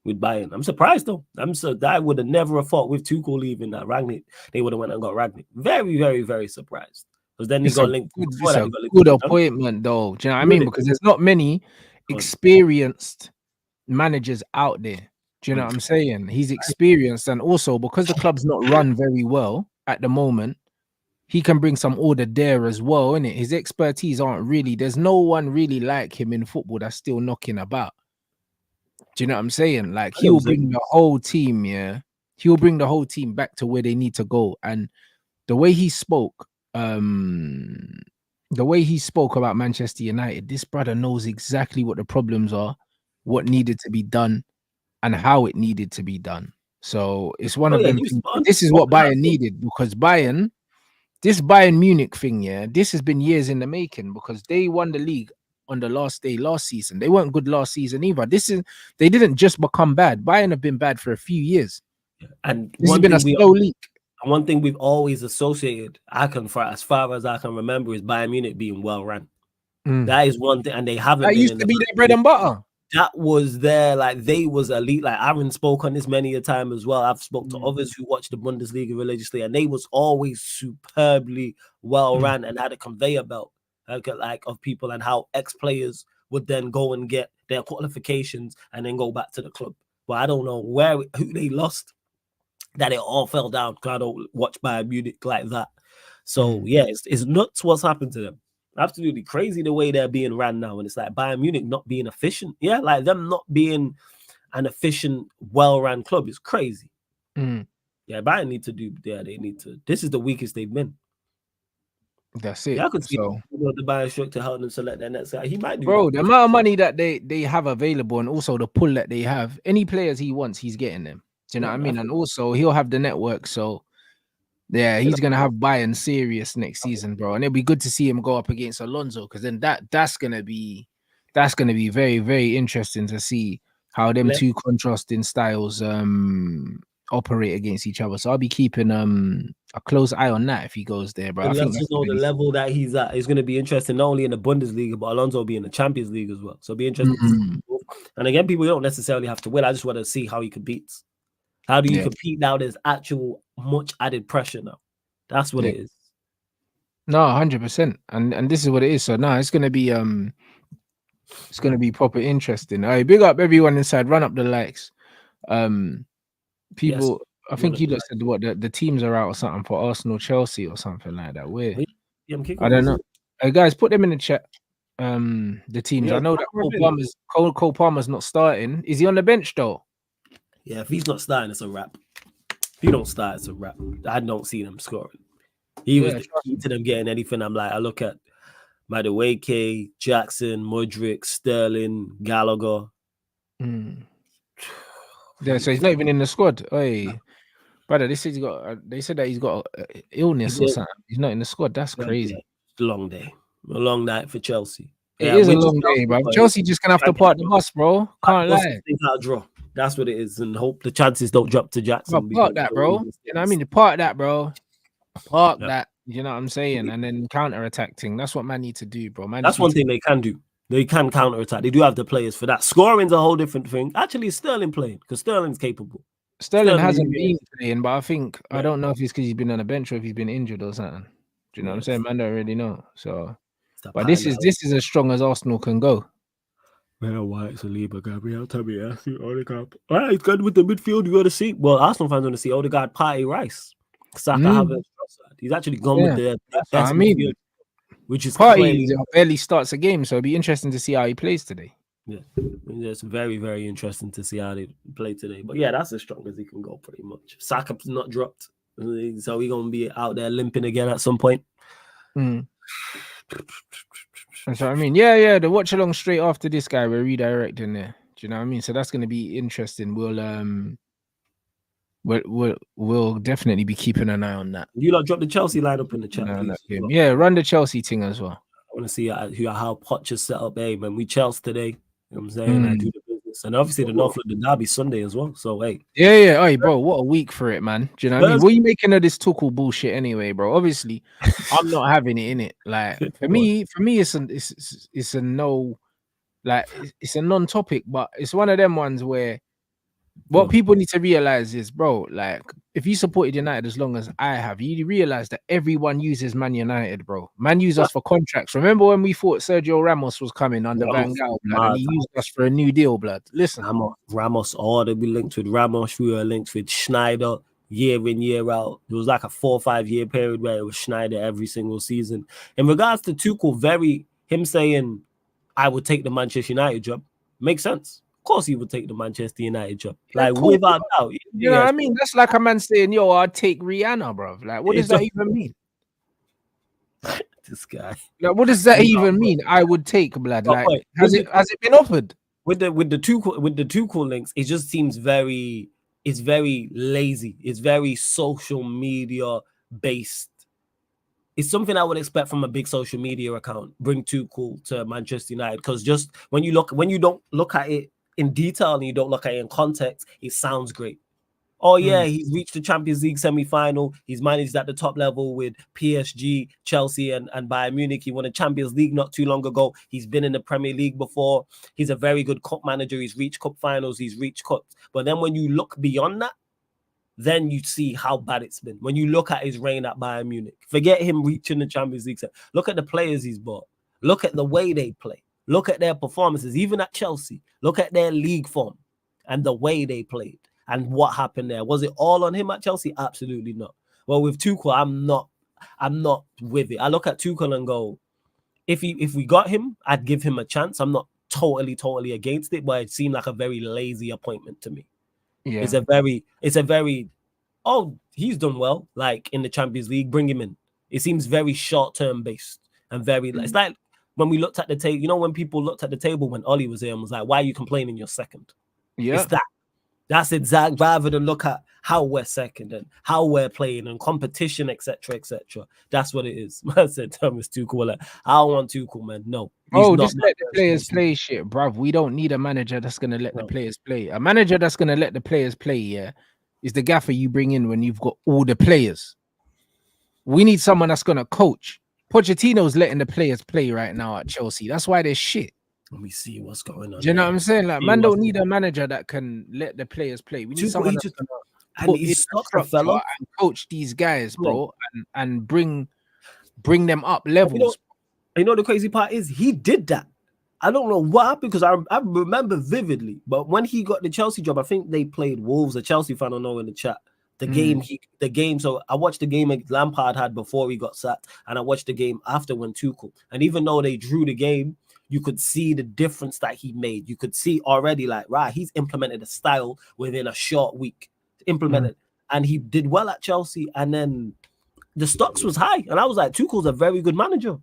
with Bayern. I'm surprised though. I would have never thought with Tuchel leaving that Rangnick, they would have went and got Rangnick. Very, very, very surprised. Because then he got linked. It's a good appointment though. Do you know what I mean? Because there's not many experienced managers out there. Do you know what I'm saying? He's experienced, and also because the club's not run very well at the moment, he can bring some order there as well, innit? His expertise aren't really, there's no one really like him in football that's still knocking about. Do you know what I'm saying? Like he'll bring the whole team, yeah. He'll bring the whole team back to where they need to go. And the way he spoke about Manchester United, this brother knows exactly what the problems are, what needed to be done, and how it needed to be done. So it's one of them. This is what Bayern needed, because this Bayern Munich thing, yeah, this has been years in the making, because they won the league on the last day last season. They weren't good last season either. They didn't just become bad. Bayern have been bad for a few years. And this has been a slow leak. One thing we've always associated, as far as I can remember, is Bayern Munich being well run. That is one thing, and they haven't. That used to be their bread and butter. That was their, like, they was elite. Like Aaron spoke on this many a time as well. I've spoke to others who watch the Bundesliga religiously, and they was always superbly well run and had a conveyor belt like of people, and how ex-players would then go and get their qualifications and then go back to the club. But I don't know who they lost, that it all fell down, because I don't watch Bayern Munich like that. So yeah, it's nuts what's happened to them. Absolutely crazy the way they're being ran now. And it's like Bayern Munich not being efficient. Yeah, like them not being an efficient, well-run club is crazy. Yeah, Bayern need to do, they need to. This is the weakest they've been. That's it. Yeah, I could see the Bayern struck to help them select their next guy. He might do. Bro, the amount of money that they have available, and also the pull that they have, any players he wants, he's getting them. Do you know what I mean? And also he'll have the network, so yeah, he's gonna have Bayern serious next season, bro. And it'll be good to see him go up against Alonso, because then that's gonna be very, very interesting to see how them two contrasting styles operate against each other. So I'll be keeping a close eye on that if he goes there, bro. I think that's the level that he's at is going to be interesting, not only in the Bundesliga, but Alonso will be in the Champions League as well. So it'll be interesting to see. And again, people don't necessarily have to win. I just want to see how he competes. How do you compete now? There's actual much added pressure now. That's what it is. No, 100%. And this is what it is. So no, it's gonna be proper interesting. All right, big up everyone inside. Run up the likes. People, I think you just said what the teams are out or something for Arsenal, Chelsea or something like that. I don't know. Hey guys, put them in the chat. The teams. I know that Cole Palmer's not starting. Is he on the bench though? Yeah, if he's not starting, it's a wrap. If he don't start, it's a wrap. I don't see them scoring. He was the key to them getting anything. I look at Madueke, Jackson, Mudryk, Sterling, Gallagher. Yeah, so he's not even in the squad. Hey, brother, they said that he's got illness or something. He's not in the squad. That's crazy. It's a long day. A long night for Chelsea. It is a long day, bro. Chelsea just gonna have to park the bus, bro. Can't lie. Draw. That's what it is, and hope the chances don't drop to Jackson. Park that, bro. You know what I mean? Park that, bro. Park that. You know what I'm saying? And then counter-attacking. That's what man need to do, bro. That's one thing they can do. They can counter-attack. They do have the players for that. Scoring's a whole different thing. Actually, it's Sterling playing, because Sterling's capable. Sterling hasn't been playing, but I think I don't know if it's because he's been on a bench or if he's been injured or something. Do you know what I'm saying? Man, I don't really know. So, but this is as strong as Arsenal can go. White, Saliba, Gabriel, Tomiyasu, Odegaard. All right, it's good with the midfield. You got to see. Well, Arsenal fans want to see Odegaard, Partey, Rice, Saka, Havertz. He's actually gone with the best midfield, which is Partey barely starts a game, so it'll be interesting to see how he plays today. Yeah, it's very, very interesting to see how they play today. But yeah, that's as strong as he can go, pretty much. Saka's not dropped, so he's gonna be out there limping again at some point. That's what I mean. Yeah. The watch along straight after this guy, we're redirecting there. Do you know what I mean? So that's going to be interesting. We'll definitely be keeping an eye on that. You like drop the Chelsea lineup in the chat, please. Yeah, run the Chelsea thing as well. I want to see how Poch is set up. Hey, man, we Chelsea today. You know what I'm saying? I do the business, and obviously the North London derby Sunday as well. So hey, yeah. Hey, bro, what a week for it, man. Do you know what I mean? What are you making of this Tuchel bullshit anyway, bro? Obviously, I'm not having it in it. Like for me, it's a no, like it's a non-topic, but it's one of them ones where what people need to realize is, bro, like if you supported United as long as I have, you realize that everyone uses Man United, bro. Man use us for contracts. Remember when we thought Sergio Ramos was coming under Van Gaal, blood, and he used us for a new deal, blood. Listen, Ramos, that we linked with Ramos, we were linked with Schneider year in, year out. There was like a 4 or 5 year period where it was Schneider every single season. In regards to Tuchel, him saying, I would take the Manchester United job, makes sense. Of course, he would take the Manchester United job, like without doubt. You know what I mean? That's like a man saying, "Yo, I'd take Rihanna, bro." Like, what does that even mean? This guy. Like, what does that even mean? I would take blood. Like, has it been offered? With the Tuchel links, it just seems very lazy. It's very social media based. It's something I would expect from a big social media account. Bring Tuchel to Manchester United, because just when you don't look at it in detail and you don't look at it in context, it sounds great. Oh yeah, he's reached the Champions League semi-final. He's managed at the top level with PSG, Chelsea, and Bayern Munich. He won a Champions League not too long ago. He's been in the Premier League before. He's a very good cup manager. He's reached cup finals. He's reached cups. But then when you look beyond that, then you see how bad it's been. When you look at his reign at Bayern Munich, forget him reaching the Champions League. Look at the players he's bought. Look at the way they play. Look at their performances, even at Chelsea. Look at their league form and the way they played and what happened there. Was it all on him at Chelsea? Absolutely not. Well, with Tuchel, I'm not with it. I look at Tuchel and go, if we got him, I'd give him a chance. I'm not totally against it, but it seemed like a very lazy appointment to me. Yeah. It's a very, he's done well, like in the Champions League, bring him in. It seems very short-term based and very, it's like when we looked at the table, you know, when people looked at the table when Ollie was here and was like, why are you complaining you're second? Yeah. It's that's exact, rather than look at how we're second and how we're playing and competition, etc. That's what it is. Man said Thomas Tuchel, like, I don't want Tuchel, man. No. Just let the players play shit, bruv. We don't need a manager that's gonna let the players play. A manager that's gonna let the players play, yeah, is the gaffer you bring in when you've got all the players. We need someone that's gonna coach. Pochettino's letting the players play right now at Chelsea. That's why they're shit. Let me see what's going on. Do you know what I'm saying? Like, man, don't need a manager that can let the players play. We need someone that's and he's a fellow and coach these guys, bro, and bring them up levels. You know the crazy part is he did that. I don't know what happened, because I remember vividly. But when he got the Chelsea job, I think they played Wolves. A Chelsea fan, I don't know, in the chat. The game. So I watched the game Lampard had before he got sacked, and I watched the game after when Tuchel. And even though they drew the game, you could see the difference that he made. You could see already, like, right, he's implemented a style within a short week. And he did well at Chelsea. And then the stocks was high, and I was like, Tuchel's a very good manager.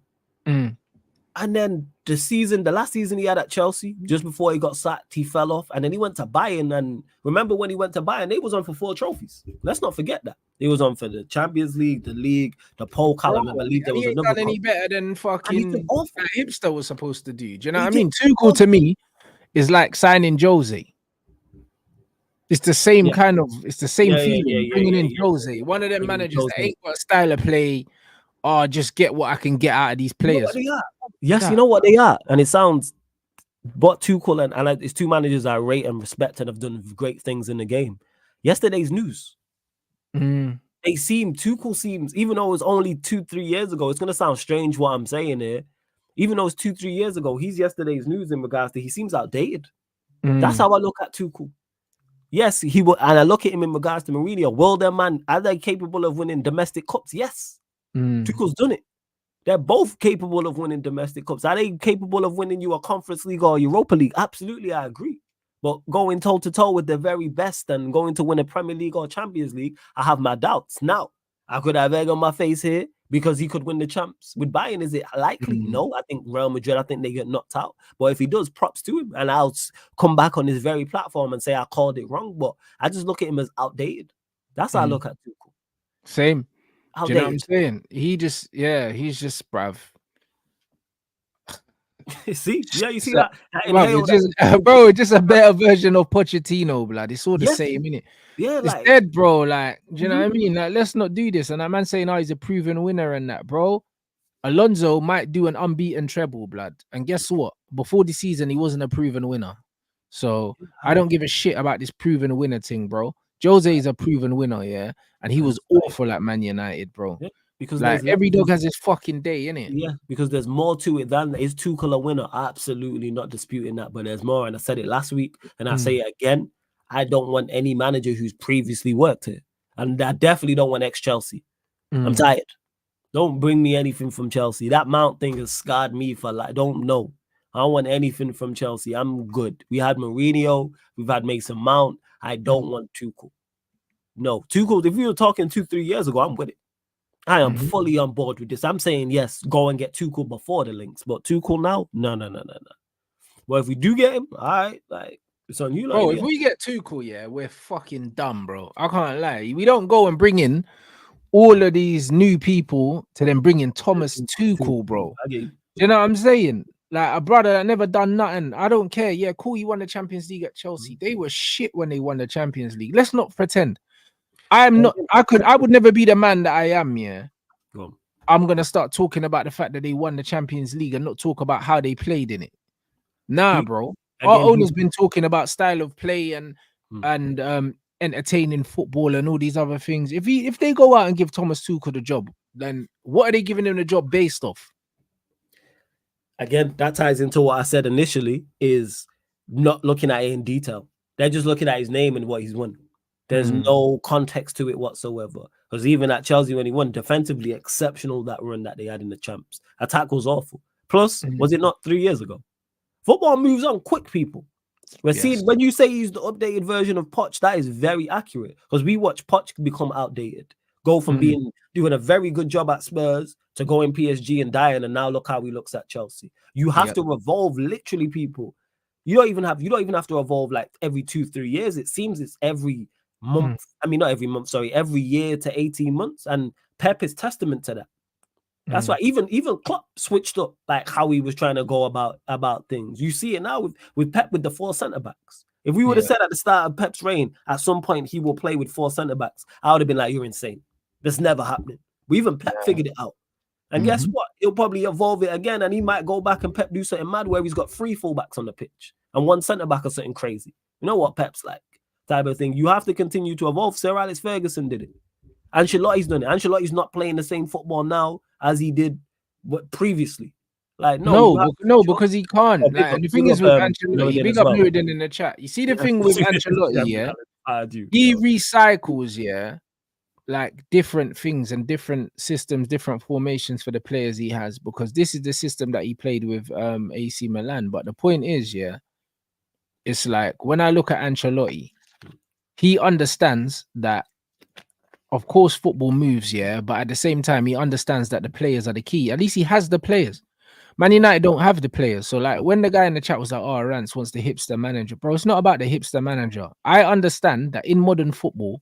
And then the last season he had at Chelsea, just before he got sacked, he fell off. And then he went to Bayern. And remember when he went to Bayern, they was on for 4 trophies. Let's not forget that. He was on for the Champions League, the Pokal, and I believe there was he another. Done any better than fucking hipster was supposed to do. Do you know what I mean? Tuchel to me is like signing Jose. It's the same kind of, it's the same feeling. Bringing in Jose, one of them managers that ain't got a style of play. Or just get what I can get out of these players. You know what they are. And it sounds, but Tuchel and it's two managers I rate and respect and have done great things in the game. Yesterday's news. Tuchel seems, even though it was only 2-3 years ago, it's going to sound strange what I'm saying here. even though it's 2-3 years ago, he's yesterday's news in regards to he seems outdated. That's how I look at Tuchel. Yes, he will, and I look at him in regards to Mourinho. Well, their man, are they capable of winning domestic cups? Yes. Tuchel's done it. They're both capable of winning domestic cups. Are they capable of winning you a Conference League or Europa League? Absolutely, I agree. But going toe-to-toe with the very best and going to win a Premier League or Champions League, I have my doubts. Now, I could have egg on my face here because he could win the champs. With Bayern, is it likely? No, I think Real Madrid, I think they get knocked out. But if he does, props to him. And I'll come back on his very platform and say I called it wrong. But I just look at him as outdated. That's how I look at Tuchel. Same. Do you know what I'm saying? He's just bruv. See? Yeah, you see that? Bro, just a better version of Pochettino, blood. It's all the same, innit? Yeah, it's dead, bro. Like, do you know what I mean? Like, let's not do this. And that man saying, oh, he's a proven winner and that, bro. Alonso might do an unbeaten treble, blood. And guess what? Before the season, he wasn't a proven winner. So I don't give a shit about this proven winner thing, bro. Jose is a proven winner, yeah, and he was awful at Man United, bro. Yeah, because like every dog has his fucking day, innit? Yeah, because there's more to it than is Tuchel a winner. Absolutely not disputing that, but there's more. And I said it last week, and I say it again. I don't want any manager who's previously worked here, and I definitely don't want ex-Chelsea. I'm tired. Don't bring me anything from Chelsea. That Mount thing has scarred me for like. Don't know. I don't want anything from Chelsea. I'm good. We had Mourinho. We've had Mason Mount. I don't want Tuchel. No, Tuchel, if we were talking 2-3 years ago, I'm with it. I am fully on board with this. I'm saying, yes, go and get Tuchel before the links. But Tuchel now? No. Well, if we do get him, all right, like, it's on you. Bro, if we get Tuchel, yeah, we're fucking dumb, bro. I can't lie. We don't go and bring in all of these new people to then bring in Thomas Tuchel, bro. You know what I'm saying? Like a brother that never done nothing. I don't care. Yeah, cool. He won the Champions League at Chelsea. They were shit when they won the Champions League. Let's not pretend. I would never be the man that I am. Yeah. I'm gonna start talking about the fact that they won the Champions League and not talk about how they played in it. Nah, bro. Our owner's been talking about style of play and entertaining football and all these other things. If they go out and give Thomas Tuchel the job, then what are they giving him the job based off? Again, that ties into what I said initially, is not looking at it in detail. They're just looking at his name and what he's won. There's no context to it whatsoever. Because even at Chelsea, when he won, defensively exceptional that run that they had in the champs. Attack was awful. Plus, was it not 3 years ago? Football moves on quick, people. When you say he's the updated version of Poch, that is very accurate. Because we watch Poch become outdated. Go from doing a very good job at Spurs to go in PSG and dying, and now look how he looks at Chelsea. You have to evolve, literally, people. You don't even have to evolve like every 2-3 years. It seems it's every month. I mean, not every month, sorry, every year to 18 months. And Pep is testament to that. That's why even Klopp switched up like how he was trying to go about things. You see it now with Pep with the 4 centre-backs. If we would have said at the start of Pep's reign, at some point he will play with 4 centre-backs, I would have been like, you're insane. That's never happening. We even Pep figured it out. And guess what? He'll probably evolve it again, and he might go back and Pep do something mad where he's got 3 fullbacks on the pitch and 1 centre-back or something crazy. You know what Pep's like? Type of thing. You have to continue to evolve. Sir Alex Ferguson did it. Ancelotti's done it. Ancelotti's not playing the same football now as he did previously. Like no, because he can't. Like, and the thing is with Ancelotti, big up Nuruddin in the chat. You see the thing with Ancelotti, he recycles, like different things and different systems, different formations for the players he has, because this is the system that he played with AC Milan. But the point is, it's like when I look at Ancelotti, he understands that, of course, football moves, but at the same time, he understands that the players are the key. At least he has the players. Man United don't have the players. So, like, when the guy in the chat was like, oh, Rants wants the hipster manager, bro, it's not about the hipster manager. I understand that in modern football,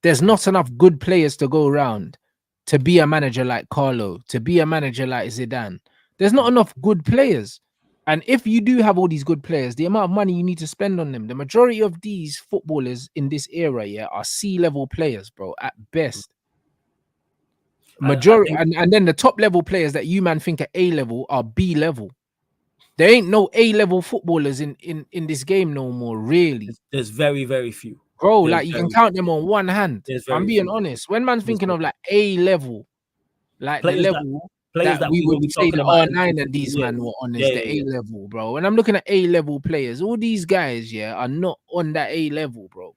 there's not enough good players to go around to be a manager like Carlo, to be a manager like Zidane. There's not enough good players. And if you do have all these good players, the amount of money you need to spend on them, the majority of these footballers in this era, are C-level players, bro, at best. Majority, and then the top level players that you man think are A-level are B-level. There ain't no A-level footballers in this game no more, really. There's very, very few. Bro, like you can count them on one hand. I'm being honest. When man's thinking of like A-level, like players the level Players that we would say the about R9 and these men were on is the A level, bro. When I'm looking at A level players, all these guys, are not on that A level, bro.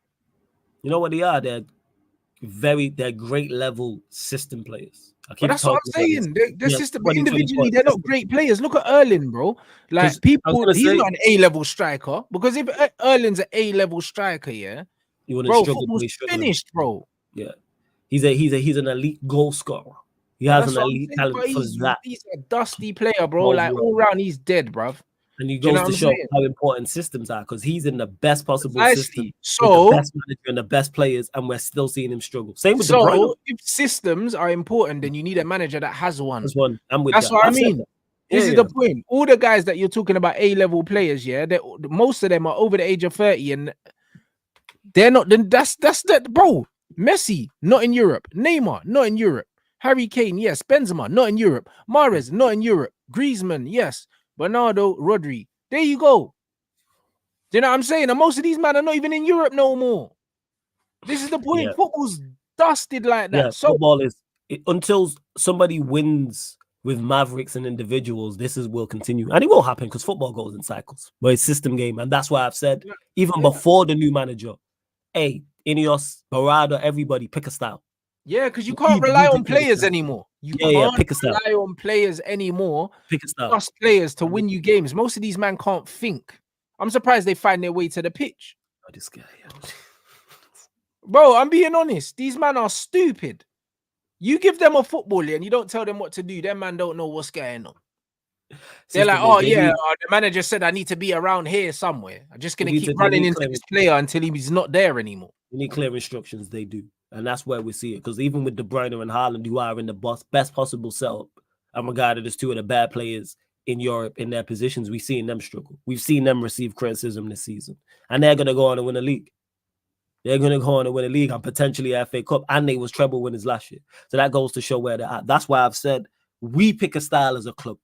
You know what they are? They're great level system players. But that's what I'm saying. The system, but individually, they're not great players. Look at Erling, bro. Like people, he's not an A-level striker, because if Erling's an A-level striker, bro, football's finished, bro. Yeah, he's an elite goal scorer. He has an elite talent for that. He's a dusty player, bro. Like all round, he's dead, bro. And he goes to show how important systems are, because he's in the best possible system. So with the best manager and the best players, and we're still seeing him struggle. Same with De Bruyne. So if systems are important, then you need a manager that has one. That's what I mean. This is the point. All the guys that you're talking about, A-level players, most of them are over the age of 30, and they're not. Then that's that, bro. Messi, not in Europe. Neymar, not in Europe. Harry Kane, yes. Benzema, not in Europe. Mahrez, not in Europe. Griezmann, yes. Bernardo, Rodri. There you go. Do you know what I'm saying? And most of these men are not even in Europe no more. This is the point. Yeah. Football's dusted like that. Yeah, so football is, until somebody wins with Mavericks and individuals, will continue. And it will happen, because football goes in cycles. But it's system game. And that's why I've said, even before the new manager, hey, Ineos, Barada, everybody, pick a style. Yeah, because you can't rely on players anymore. You can't rely on players anymore. Pick a style. Trust players to win you games. Most of these men can't think. I'm surprised they find their way to the pitch. Oh, this guy. Bro, I'm being honest. These men are stupid. You give them a football and you don't tell them what to do. Them man don't know what's going on. They're like, the manager said I need to be around here somewhere. I'm just going to keep running into this player until he's not there anymore. You need clear instructions. They do. And that's where we see it. Because even with De Bruyne and Haaland, who are in the best possible setup, I'm regarded as two of the bad players in Europe in their positions, we've seen them struggle. We've seen them receive criticism this season. And they're going to go on and win a league. They're going to go on and win a league and potentially a FA Cup. And they was treble winners last year. So that goes to show where they're at. That's why I've said we pick a style as a club.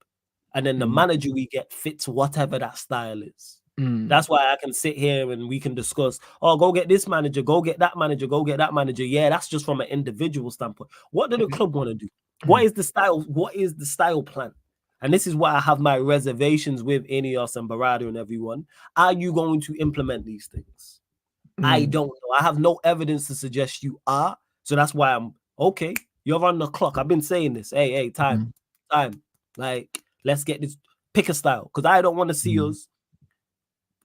And then the manager we get fits whatever that style is. That's why I can sit here and we can discuss, go get this manager, go get that manager, go get that manager. Yeah, that's just from an individual standpoint. What do the club want to do? What is the style? What is the style plan? And this is why I have my reservations with Ineos and Barada and everyone. Are you going to implement these things? I don't know. I have no evidence to suggest you are. So that's why I'm okay. You're on the clock. I've been saying this. Hey, time. Like, let's get this. Pick a style. Because I don't want to see us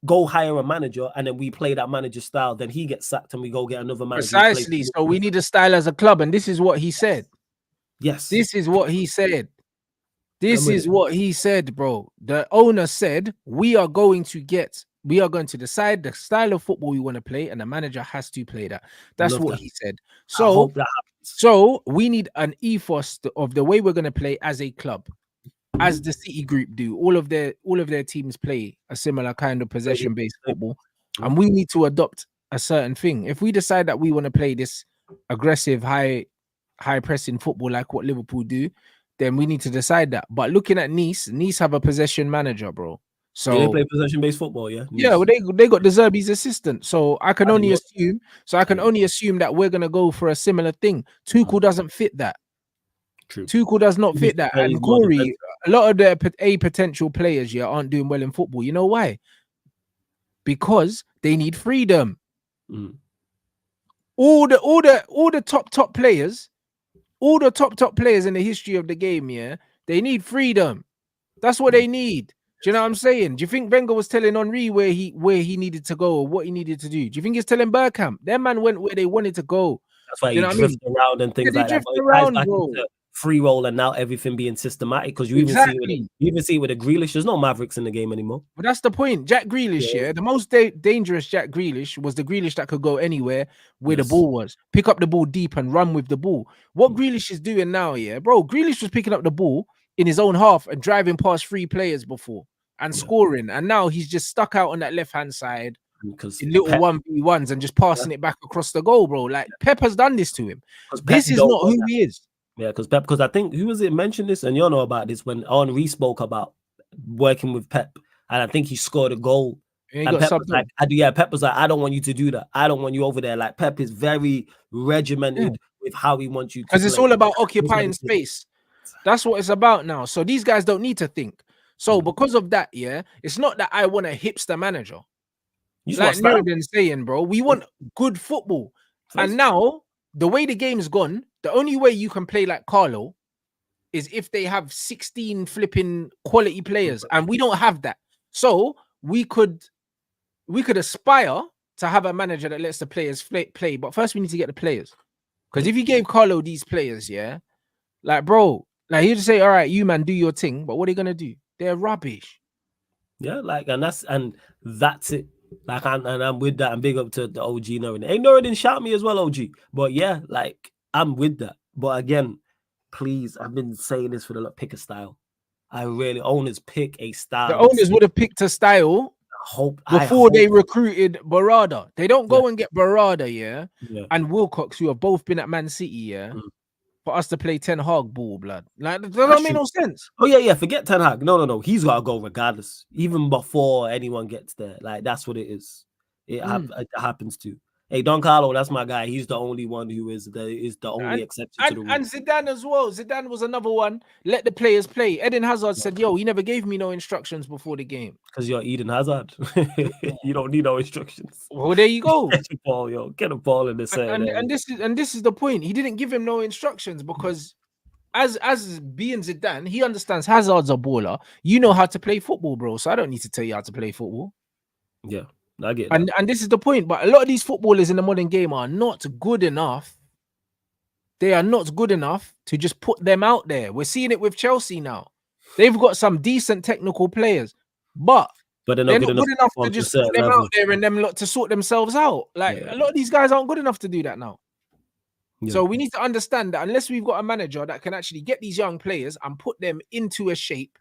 go hire a manager and then we play that manager style, then he gets sacked and we go get another manager. Precisely. So we need a style as a club, and this is what he said. Yes. This is what he said. This is what he said, bro. The owner said, we are going to decide the style of football we want to play, and the manager has to play that. That's what he said. So we need an ethos of the way we're going to play as a club. As the City group do, all of their teams play a similar kind of possession-based football, and we need to adopt a certain thing. If we decide that we want to play this aggressive, high pressing football like what Liverpool do, then we need to decide that. But looking at Nice have a possession manager, bro. So they play possession-based football, yeah. Nice. Yeah, well, they got De Zerbi's assistant, so I can only assume that we're gonna go for a similar thing. Tuchel doesn't fit that. True. Tuchel does not fit that. And Corey, a lot of their potential players aren't doing well in football. You know why? Because they need freedom. All the top players, all the top players in the history of the game, they need freedom. That's what they need. Do you know what I'm saying? Do you think Wenger was telling Henry where he needed to go or what he needed to do? Do you think he's telling Bergkamp? Their man went where they wanted to go. That's why he drifted around and things like that. Around, bro. Free roll and now everything being systematic, because you even see with the Grealish, there's no Mavericks in the game anymore. But that's the point. Jack Grealish, the most dangerous Jack Grealish was the Grealish that could go anywhere where the ball was, pick up the ball deep and run with the ball. What Grealish is doing now, bro, Grealish was picking up the ball in his own half and driving past 3 players before and scoring, and now he's just stuck out on that left hand side in little 1v1s and just passing it back across the goal, bro. Like Pep has done this to him. This is not who he is. Yeah, because I think, who was it mentioned this, and you know about this, when Henry spoke about working with Pep, and I think he scored a goal. And Pep was like, Pep was like, I don't want you to do that. I don't want you over there. Like, Pep is very regimented with how he wants you to play. Because it's all about occupying space. That's what it's about now. So these guys don't need to think. So because of that, it's not that I want a hipster manager. Like Nuruddin's saying, bro, we want good football. And now, the way the game's gone, the only way you can play like Carlo is if they have 16 flipping quality players, and we don't have that. So we could aspire to have a manager that lets the players play, but first we need to get the players. Because if you gave Carlo these players, like, bro, like he'd say, all right, you man, do your thing, but what are they gonna do? They're rubbish. Yeah, like, and that's it. Like, and I'm with that. I'm big up to the OG Nuruddin. Hey, Nuruddin, shout me as well, OG. But yeah, like, I'm with that. But again, please, I've been saying this for pick a style. I really, owners pick a style. The owners would have picked a style before they recruited Barada. They don't go and get Barada, and Wilcox, who have both been at Man City, for us to play Ten Hag ball, blood. Like, that don't make no sense. Oh, yeah, forget Ten Hag. No. He's got to go regardless. Even before anyone gets there. Like, that's what it is. It happens to. Hey, Don Carlo, that's my guy. He's the only one who is the only exception to the rule. And Zidane as well. Zidane was another one. Let the players play. Eden Hazard said, yo, he never gave me no instructions before the game. Because you're Eden Hazard. You don't need no instructions. Well, there you go. Get the ball, yo. Get a ball in the center. And this is the point. He didn't give him no instructions because as being Zidane, he understands Hazard's a baller. You know how to play football, bro. So I don't need to tell you how to play football. Yeah. I get that. And this is the point, but a lot of these footballers in the modern game are not good enough. They are not good enough to just put them out there. We're seeing it with Chelsea now. They've got some decent technical players, but they're not good enough to just put them out there and them lot to sort themselves out. Like, a lot of these guys aren't good enough to do that now. Yeah. So we need to understand that unless we've got a manager that can actually get these young players and put them into a shape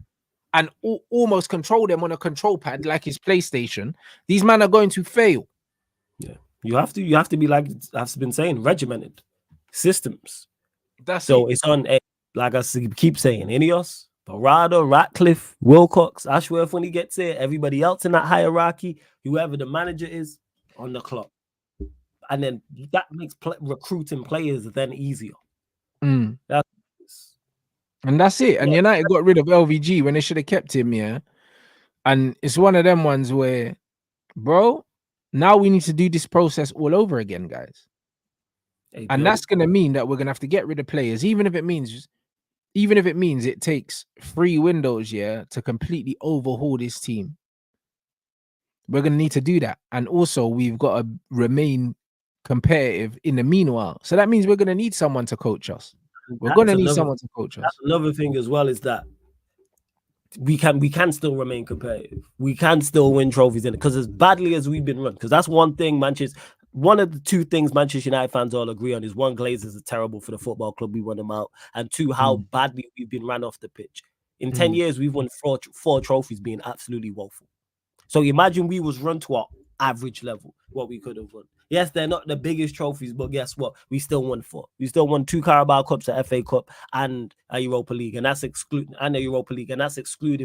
and almost control them on a control pad like his PlayStation, these men are going to fail. Yeah, you have to be, like I've been saying, regimented systems. It's on, like I keep saying, Ineos, Barada, Ratcliffe, Wilcox, Ashworth when he gets here, everybody else in that hierarchy, whoever the manager is, on the clock, and then that makes recruiting players then easier. And that's it. And United got rid of LVG when they should have kept him, And it's one of them ones where, bro, now we need to do this process all over again, guys. And that's going to mean that we're going to have to get rid of players, even if it means it takes 3 windows, to completely overhaul this team. We're going to need to do that. And also, we've got to remain competitive in the meanwhile. So that means we're going to need someone to coach us. We're going to need someone to coach us. Another thing as well is that we can still remain competitive. We can still win trophies in it, because as badly as we've been run, because that's one thing one of the 2 things Manchester United fans all agree on is, 1, Glazers are terrible for the football club, we won them out, and 2, how badly we've been ran off the pitch. In 10 years, we've won 4 trophies, being absolutely woeful. So imagine we was run to our average level, what we could have won. Yes, they're not the biggest trophies, but guess what? We still won 4. We still won 2 Carabao Cups, a FA Cup, and a Europa League, and that's excluding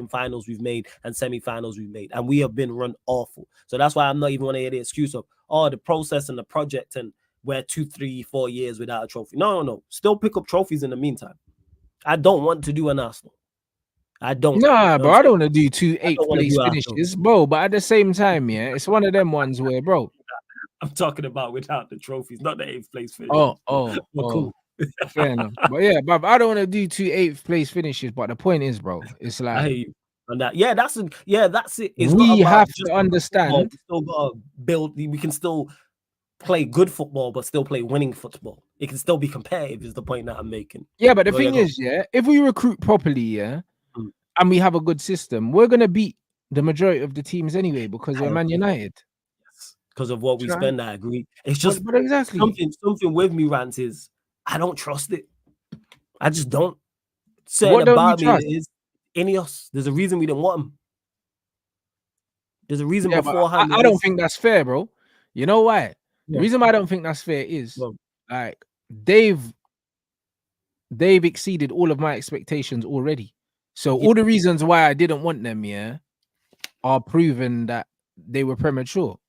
finals we've made and semi-finals we've made, and we have been run awful. So that's why I'm not even want to hear the excuse of the process and the project, and we're 2, 3, 4 years without a trophy. No. Still pick up trophies in the meantime. I don't want to do an Arsenal. I don't. Nah, bro, I don't want to do 2 8th place finishes, bro. But at the same time, it's one of them ones where, bro, I'm talking about without the trophies, not the 8th place finish. Cool. Fair enough. But yeah, but I don't want to do 2 8th place finishes. But the point is, bro, it's like, I hear you on that. That's it. It's we have to understand. We still got to build. We can still play good football, but still play winning football. It can still be competitive. Is the point that I'm making. Yeah, but the thing is, if we recruit properly, and we have a good system, we're gonna beat the majority of the teams anyway, because we're Man United. Because of what we spend, I agree. It's just but exactly something with me, Rants, is I don't trust it. I just don't. What about me is Ineos. There's a reason we didn't want him. There's a reason beforehand. I don't think that's fair, bro. You know why? The reason why I don't think that's fair is like they've exceeded all of my expectations already. So all the reasons why I didn't want them, are proven that they were premature,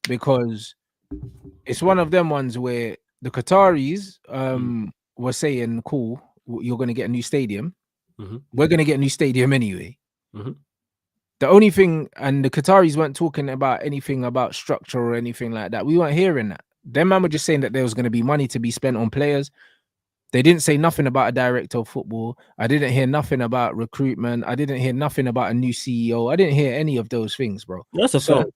because it's one of them ones where the Qataris were saying, cool, you're going to get a new stadium. Mm-hmm. We're going to get a new stadium anyway. Mm-hmm. The only thing, and the Qataris weren't talking about anything about structure or anything like that. We weren't hearing that. Them man were just saying that there was going to be money to be spent on players. They didn't say nothing about a director of football. I didn't hear nothing about recruitment. I didn't hear nothing about a new CEO. I didn't hear any of those things, bro. That's a fact.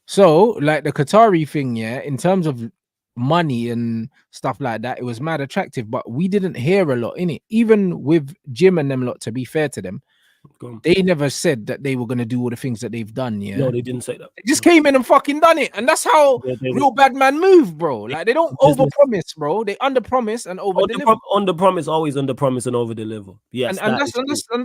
So like the Qatari thing, yeah, in terms of money and stuff like that, it was mad attractive, but we didn't hear a lot in it. Even with Jim and them lot, to be fair to them, they never said that they were going to do all the things that they've done. Yeah, no, they didn't say that. They just came in and fucking done it, and that's how real bad man move, bro. Like they don't over promise, bro. They under promise and over deliver. Under promise, always under promise and over deliver. Yes, and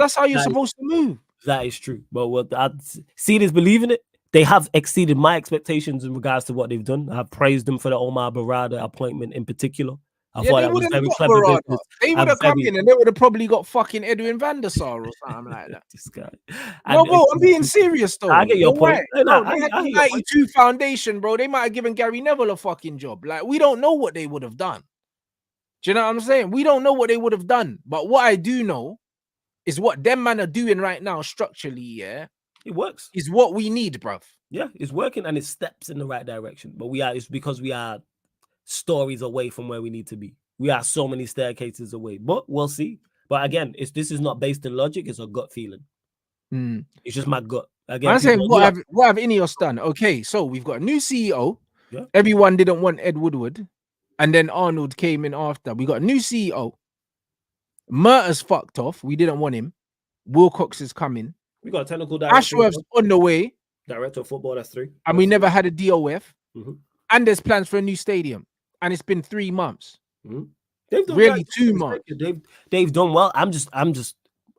that's how you're supposed to move. That is true. But what I see is believing it. They have exceeded my expectations in regards to what they've done. I've praised them for the Omar Barada appointment in particular. I thought that was very clever business. They would have come in and they would have probably got fucking Edwin van der Sar or something like that. This guy. No, bro, I'm being serious though. I get your point. Right. No, they had the 92 foundation, bro. They might have given Gary Neville a fucking job. Like, we don't know what they would have done. Do you know what I'm saying? We don't know what they would have done. But what I do know is what them man are doing right now structurally, yeah. It works. Is what we need, bruv. Yeah, it's working and it steps in the right direction. But it's because we are stories away from where we need to be. We are so many staircases away. But we'll see. But again, this is not based in logic, it's a gut feeling. It's just my gut. Again, I'm saying what have Ineos done? Okay, so we've got a new CEO. Yeah. Everyone didn't want Ed Woodward. And then Arnold came in after. We got a new CEO. Murta's fucked off. We didn't want him. Wilcox is coming. We got a technical director. Ashworth's on the way. Director of football, that's 3. And we never had a DOF. And there's plans for a new stadium. And it's been 3 months. They've done really 2 months. They've done well. I'm just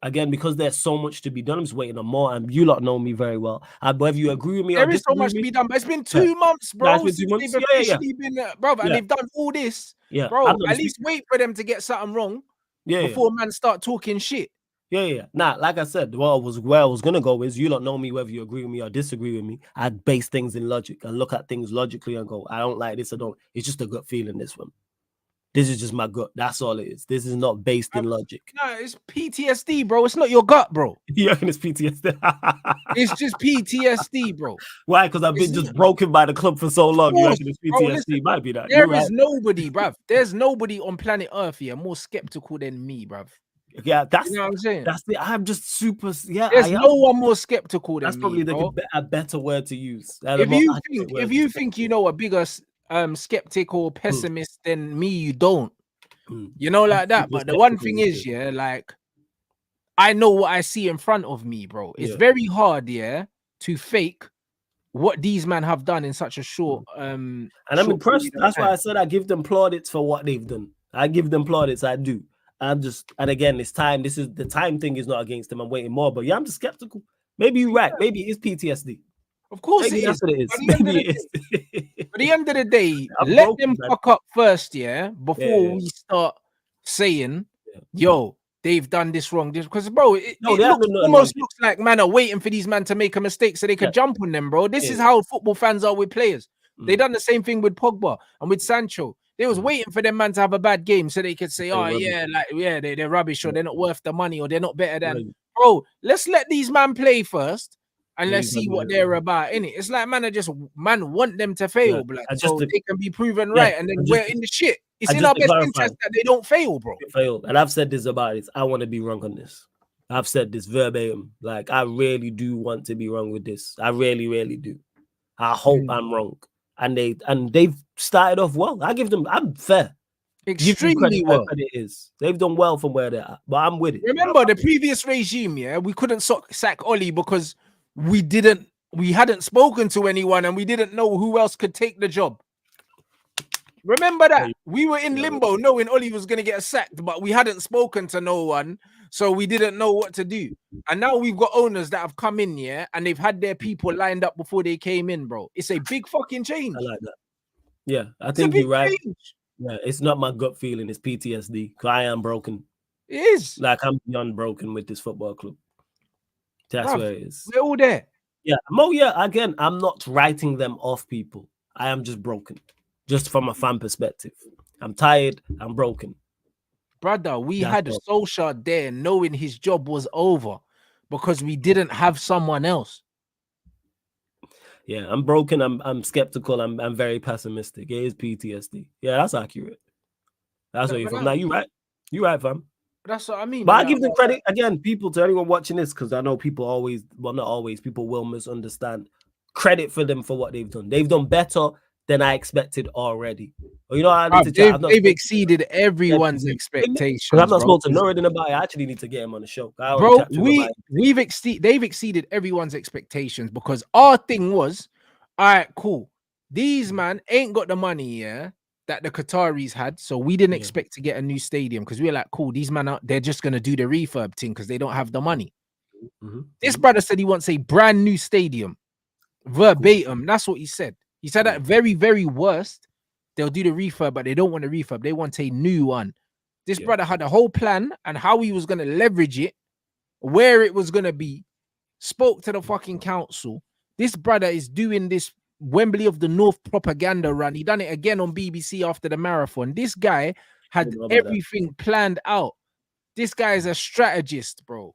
again, because there's so much to be done, I'm just waiting on more. And you lot know me very well. Whether you agree with me there is so much to be done, but it's been 2 months, bro. It's been 2 months. And they've done all this. Yeah, bro. At least wait for them to get something wrong before man start talking shit. Yeah. Nah, like I said, where I was gonna go is you lot know me, whether you agree with me or disagree with me. I base things in logic and look at things logically and go, I don't like this, I don't. It's just a gut feeling, this one. This is just my gut. That's all it is. This is not based in logic. No, it's PTSD, bro. It's not your gut, bro. You reckon it's PTSD? It's just PTSD, bro. Why? Because I've been just broken by the club for so long. You reckon it's PTSD? Might be that. There is nobody, bruv. There's nobody on planet Earth here more skeptical than me, bruv. Yeah, that's, you know what I'm saying. That's the. I'm just super. Yeah, there's no one more skeptical than me. That's probably a better word to use. If you think you know a bigger skeptic or pessimist than me, you don't. You know, like that. But the one thing is, yeah, like I know what I see in front of me, bro. It's very hard, yeah, to fake what these men have done in such a short. And I'm impressed. That's why I said I give them plaudits for what they've done. I give them plaudits. I do. And again, it's time. This is the time thing is not against them. I'm waiting more, but yeah, I'm just skeptical. Maybe you're right. Maybe it's PTSD. Of course, maybe that's what it is. At the end of the day, let them fuck up first, yeah, before we start saying, "Yo, they've done this wrong." Because, bro, it almost looks like man are waiting for these men to make a mistake so they could jump on them, bro. This is how football fans are with players. They done the same thing with Pogba and with Sancho. They was waiting for them man to have a bad game so they could say, they're rubbish or they're not worth the money or they're not better than. Bro, let's let these man play first and let's see what they're about, innit? It's like man want them to fail, black, so they can be proven right, and then we're in the shit. It's in our best interest that they don't fail, bro. And I've said this about it. I want to be wrong on this. I've said this verbatim. Like, I really do want to be wrong with this. I really, really do. I hope I'm wrong. And they've started off well. I'm fair. Extremely well. It is. They've done well from where they're at, but I'm with it. Remember the previous regime, yeah? We couldn't sack Oli because we hadn't spoken to anyone and we didn't know who else could take the job. Remember that? We were in limbo knowing Oli was going to get sacked, but we hadn't spoken to no one, so we didn't know what to do. And now we've got owners that have come in, yeah, and they've had their people lined up before they came in, bro. It's a big fucking change. I like that. Yeah, I think you're right. Change. Yeah, it's not my gut feeling, it's PTSD. I am broken. It is. Like, I'm beyond broken with this football club. That's where it is. We're all there. Yeah. Again, I'm not writing them off, people. I am just broken. Just from a fan perspective. I'm tired. I'm broken. brother, we had Solskjaer there knowing his job was over because we didn't have someone else. Yeah, I'm broken. I'm skeptical. I'm very pessimistic. It is PTSD. Yeah, that's accurate. That's where you're from. Now you right. You right, fam. That's what I mean. But I give them credit again, people, to anyone watching this, because I know people always, well, not always, people will misunderstand. Credit for them for what they've done. They've done better than I expected already. You know, I need to they've exceeded everyone's expectations. Because I'm not supposed to know anything about it. I actually need to get him on the show. Bro, they've exceeded everyone's expectations because our thing was, all right, cool. These man ain't got the money, yeah, that the Qataris had, so we didn't expect to get a new stadium because we were like, cool, these man they're just gonna do the refurb thing because they don't have the money. This brother said he wants a brand new stadium, verbatim. That's what he said. He said at very, very worst, they'll do the refurb, but they don't want a refurb. They want a new one. This brother had a whole plan and how he was gonna leverage it, where it was gonna be. Spoke to the fucking council. This brother is doing this Wembley of the North propaganda run. He done it again on BBC after the marathon. This guy had everything planned out. This guy is a strategist, bro.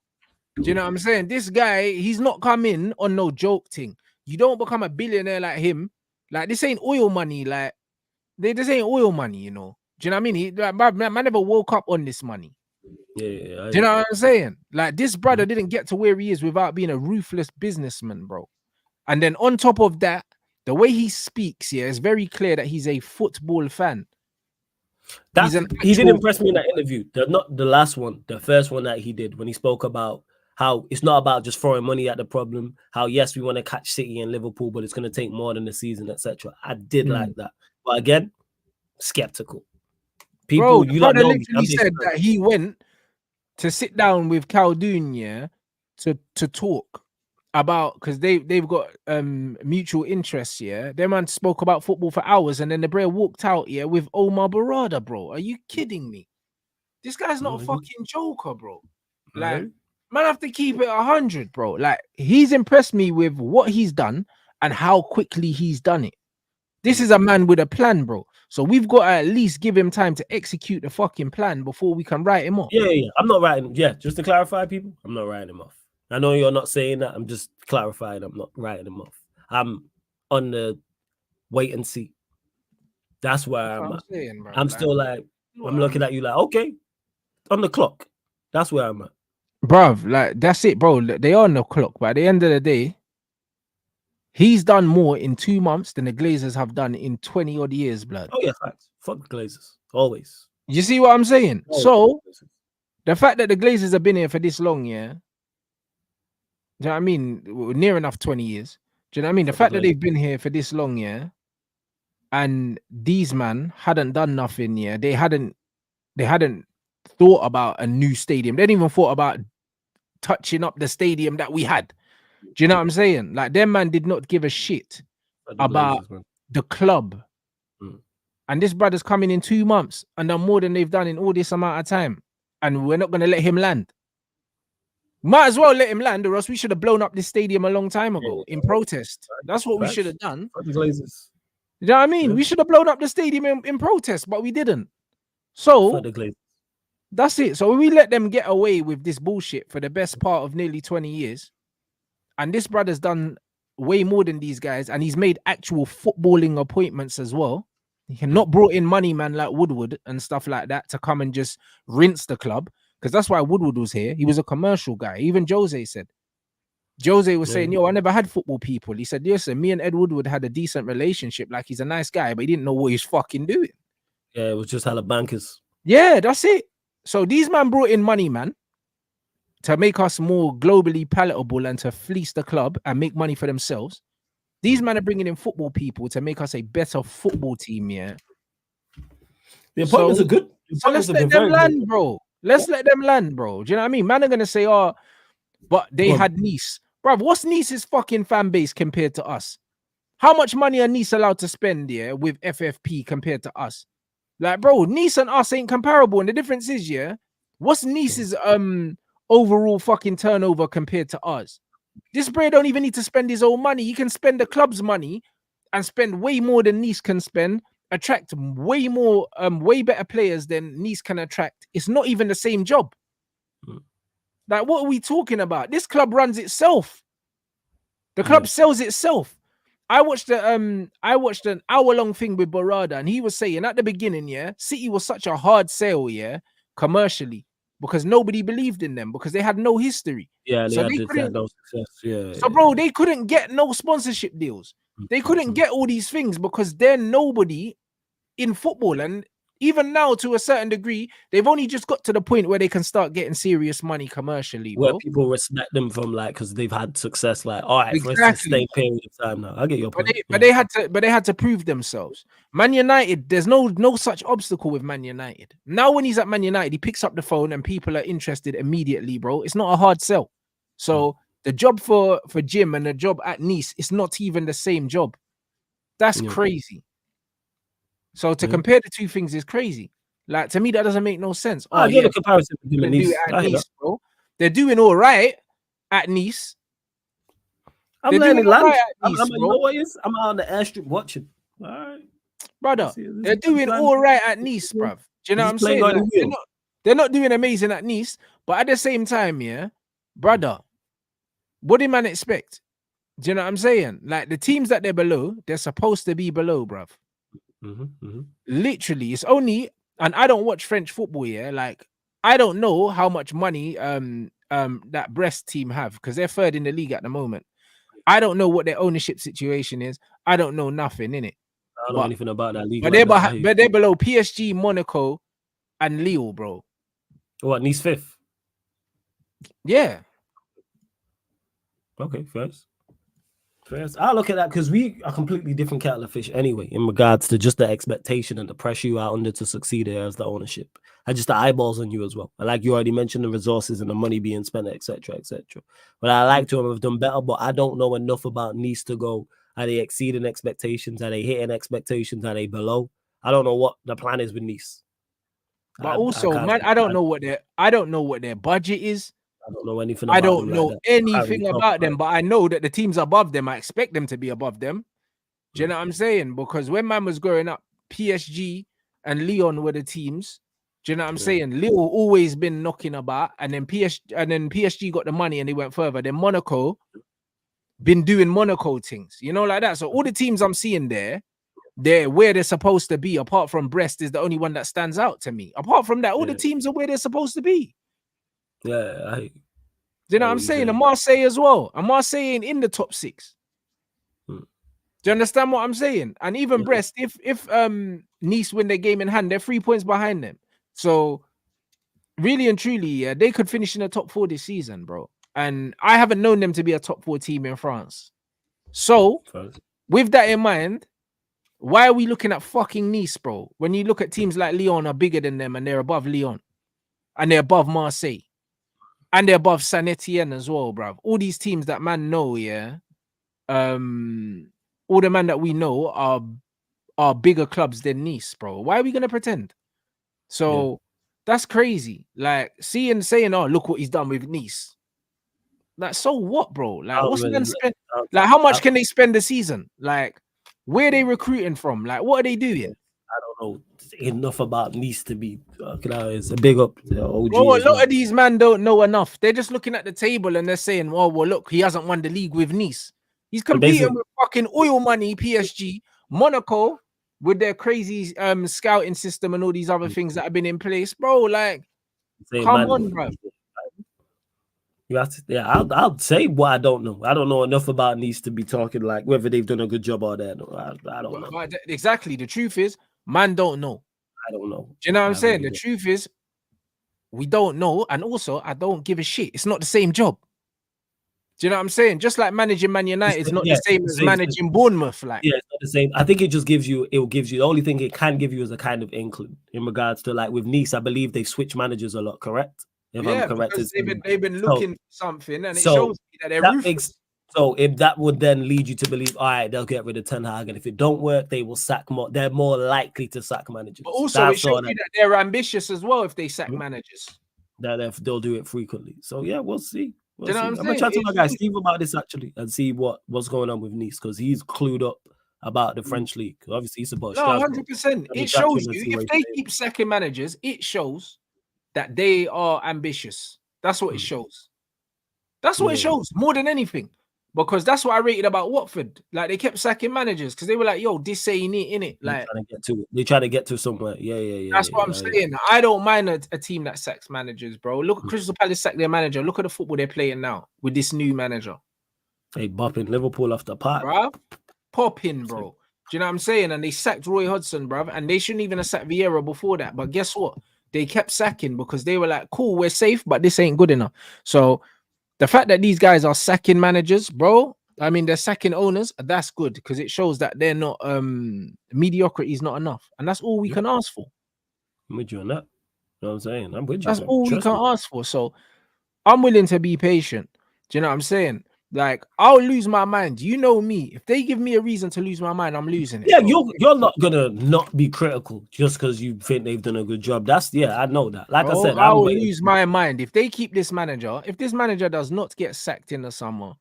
Do you know what I'm saying? This guy, he's not come on no joke thing. You don't become a billionaire like him. Like, this ain't oil money. Like, this ain't oil money, you know. Do you know what I mean? Man never woke up on this money. Do you know what I'm saying? Like, this brother didn't get to where he is without being a ruthless businessman, bro. And then on top of that, the way he speaks, it's very clear that he's a football fan. He did impress me in that interview. Not the last one, the first one that he did, when he spoke about how it's not about just throwing money at the problem. How, yes, we want to catch City and Liverpool, but it's going to take more than the season, etc. I did like that. But again, skeptical. People, bro, you don't know. Literally said that he went to sit down with Caldoon, to talk about, because they've got mutual interests. Their man spoke about football for hours, and then the bro walked out with Omar Barada, bro. Are you kidding me? This guy's not a fucking joker, bro. Like, man, have to keep it 100, bro. Like, he's impressed me with what he's done and how quickly he's done it. This is a man with a plan, bro. So we've got to at least give him time to execute the fucking plan before we can write him off. Yeah. I'm not writing. Yeah, just to clarify, people, I'm not writing him off. I know you're not saying that. I'm just clarifying. I'm not writing him off. I'm on the wait and see. That's where I'm at. Saying, I'm like, still like, I'm looking at you like, okay, on the clock. That's where I'm at. Bruv, like, that's it, bro. They are on the clock, but at the end of the day, he's done more in 2 months than the Glazers have done in 20 odd years, blood. Oh, yeah, facts. Fuck the Glazers. Always. You see what I'm saying? Always. So, the fact that the Glazers have been here for this long, do you know what I mean? Near enough 20 years. Do you know what I mean? The fact that they've been here for this long, and these man hadn't done nothing, they hadn't thought about a new stadium. They didn't even thought about touching up the stadium that we had. Do you know what I'm saying? Like, them man did not give a shit about the club. And this brother's coming in 2 months and done more than they've done in all this amount of time. And we're not going to let him land. Might as well let him land, or else we should have blown up this stadium a long time ago in protest. That's what we should have done. You know what I mean? We should have blown up the stadium in protest, but we didn't. So that's it. So we let them get away with this bullshit for the best part of nearly 20 years. And this brother's done way more than these guys, and he's made actual footballing appointments as well. He has not brought in money man like Woodward and stuff like that to come and just rinse the club, because that's why Woodward was here. He was a commercial guy. Even Jose said. Jose was saying, yo, I never had football people. He said, listen, me and Ed Woodward had a decent relationship. Like, he's a nice guy, but he didn't know what he's fucking doing. Yeah, it was just hella bankers. Yeah, that's it. So these man brought in money, man, to make us more globally palatable and to fleece the club and make money for themselves. These men are bringing in football people to make us a better football team, The appointments are good. So let's let them land, bro. Let's let them land, bro. Do you know what I mean? Man are going to say, oh, but they had Nice. Bro, what's Nice's fucking fan base compared to us? How much money are Nice allowed to spend with FFP compared to us? Like, bro, Nice and us ain't comparable. And the difference is, what's Nice's overall fucking turnover compared to us? This bro don't even need to spend his own money. He can spend the club's money and spend way more than Nice can spend attract way more, way better players than Nice can attract. It's not even the same job. Like, what are we talking about? This club runs itself. The club sells itself. I watched an hour-long thing with Barada, and he was saying at the beginning, City was such a hard sell, commercially, because nobody believed in them because they had no history. Yeah, so they had no success. Yeah. So, bro, they couldn't get no sponsorship deals. They couldn't get all these things because they're nobody in football. And even now, to a certain degree, they've only just got to the point where they can start getting serious money commercially, bro. Where people respect them from, like, because they've had success, like, all right, for a sustained period of time now. I get your point. But they had to prove themselves. Man United, there's no such obstacle with Man United. Now, when he's at Man United, he picks up the phone and people are interested immediately, bro. It's not a hard sell. So the job for Jim and the job at Nice, it's not even the same job. That's crazy. So to compare the two things is crazy. Like, to me, that doesn't make no sense. I get the comparison between Nice, bro. They're doing all right at Nice. I'm learning land. You know what it is? I'm out on the airstrip watching. All right, brother. They're doing all right at Nice, bruv. Do you know what I'm saying? Like, they're not doing amazing at Nice, but at the same time, brother, what do man expect? Do you know what I'm saying? Like, the teams that they're below, they're supposed to be below, bruv. Literally, it's only, and I don't watch French football, like, I don't know how much money that Brest team have because they're third in the league at the moment. I don't know what their ownership situation is. I don't know nothing in it. I don't know anything about that league. But they're below PSG, Monaco, and Lille, bro. What, Nice fifth? Yeah. Okay, first. I look at that because we are completely different kettle of fish anyway in regards to just the expectation and the pressure you are under to succeed there as the ownership. And just the eyeballs on you as well. And like you already mentioned, the resources and the money being spent, etc., etc. But I like to have done better, but I don't know enough about Nice to go, are they exceeding expectations? Are they hitting expectations? Are they below? I don't know what the plan is with Nice. But I don't know what their budget is. I don't know anything. I don't know anything about them, but I know that the teams above them, I expect them to be above them. Do you know what I'm saying? Because when man was growing up, PSG and Lyon were the teams. Do you know what I'm saying? Lille always been knocking about, and then PSG got the money and they went further. Then Monaco been doing Monaco things, like that. So all the teams I'm seeing there, they're where they're supposed to be. Apart from Brest is the only one that stands out to me. Apart from that, all the teams are where they're supposed to be. Yeah, you know what I'm saying? And Marseille as well. And Marseille ain't in the top 6. Do you understand what I'm saying? And even Brest, if Nice win their game in hand, they're 3 points behind them. So really and truly, they could finish in the top 4 this season, bro. And I haven't known them to be a top 4 team in France. So with that in mind, why are we looking at fucking Nice, bro? When you look at teams like Lyon are bigger than them and they're above Lyon. And they're above Marseille. And they're above Saint Etienne as well, bruv. All these teams that man know, all the man that we know are bigger clubs than Nice, bro. Why are we gonna pretend? So that's crazy. Like saying, oh, look what he's done with Nice. Like, so what, bro? Like, what's man spend? Like, how much can they spend the season? Like, where are they recruiting from? Like, what are they doing? I don't know enough about Nice to be it's a big up OG. Bro, a lot of these man don't know enough. They're just looking at the table and they're saying, well, look, he hasn't won the league with Nice. He's competing with fucking oil money, PSG, Monaco, with their crazy scouting system and all these other things that have been in place, bro. Like, come on, bro. You have to, I'll say what I don't know. I don't know enough about Nice to be talking like whether they've done a good job or that. I don't know. Exactly. The truth is, man don't know. I don't know. Do you know what I'm saying? The truth is, we don't know. And also, I don't give a shit. It's not the same job. Do you know what I'm saying? Just like managing Man United is not the same as managing Bournemouth. Like, it's not the same. I think it just gives you, the only thing it can give you is a kind of inkling in regards to, like, with Nice, I believe they switch managers a lot, correct? If I'm correct. They've been looking for something, and it shows me that they're ruthless. So if that would then lead you to believe, all right, they'll get rid of Ten Hag, and if it don't work, they will sack more. They're more likely to sack managers. But also, it shows you that they're ambitious as well if they sack managers. They'll do it frequently. So yeah, we'll see. You know what I'm gonna chat to my guy Steve about this actually and see what's going on with Nice because he's clued up about the French league. Obviously, it's about No, Strasbourg. 100%. It shows you if they keep sacking managers, it shows that they are ambitious. That's what it shows. That's what it shows more than anything. Because that's what I rated about Watford. Like they kept sacking managers because they were like, "Yo, this ain't it, innit?" Like they try to get to somewhere. Yeah. That's what I'm saying. I don't mind a team that sacks managers, bro. Look at Crystal Palace sack their manager. Look at the football they're playing now with this new manager. Hey, bopping Liverpool off the park, bro. Popping, bro. Do you know what I'm saying? And they sacked Roy Hodgson, bro. And they shouldn't even have sacked Vieira before that. But guess what? They kept sacking because they were like, "Cool, we're safe, but this ain't good enough." So the fact that these guys are sacking managers, bro, I mean, they're sacking owners, that's good because it shows that they're not mediocrity is not enough. And that's all we can ask for. I'm with you on that. You know what I'm saying? I'm with you. That's all we can ask for. So I'm willing to be patient. Do you know what I'm saying? Like, I'll lose my mind. You know me. If they give me a reason to lose my mind, I'm losing it. Yeah, you're not gonna not be critical just because you think they've done a good job. I know that. Like I said, I will lose my mind if they keep this manager. If this manager does not get sacked in the summer,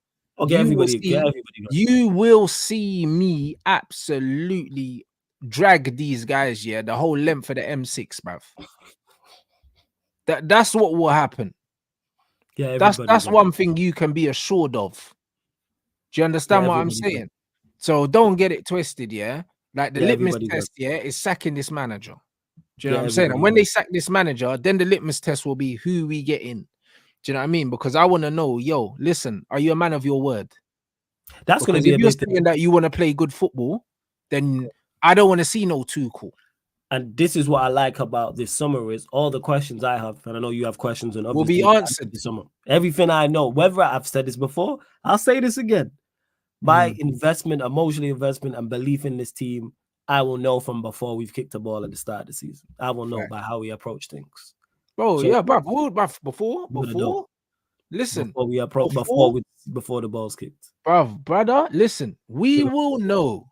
you will see me absolutely drag these guys, the whole length of the M6, bruv. That's what will happen. Yeah, that's one thing you can be assured of. Do you understand what I'm saying? So don't get it twisted, Like the litmus test, is sacking this manager. Do you know what I'm saying? And when they sack this manager, then the litmus test will be who we get in. Do you know what I mean? Because I want to know, yo, listen, are you a man of your word? That's going to be if you're saying that you want to play good football, then I don't want to see no Tuchel. And this is what I like about this summer is all the questions I have, and I know you have questions, and will be answered this summer. Everything I know, whether I've said this before, I'll say this again. My investment, emotional investment, and belief in this team, I will know from before we've kicked the ball at the start of the season. I will know by how we approach things. Bro, before. Listen, before we approach, before the ball's kicked, brother. Listen, we will know.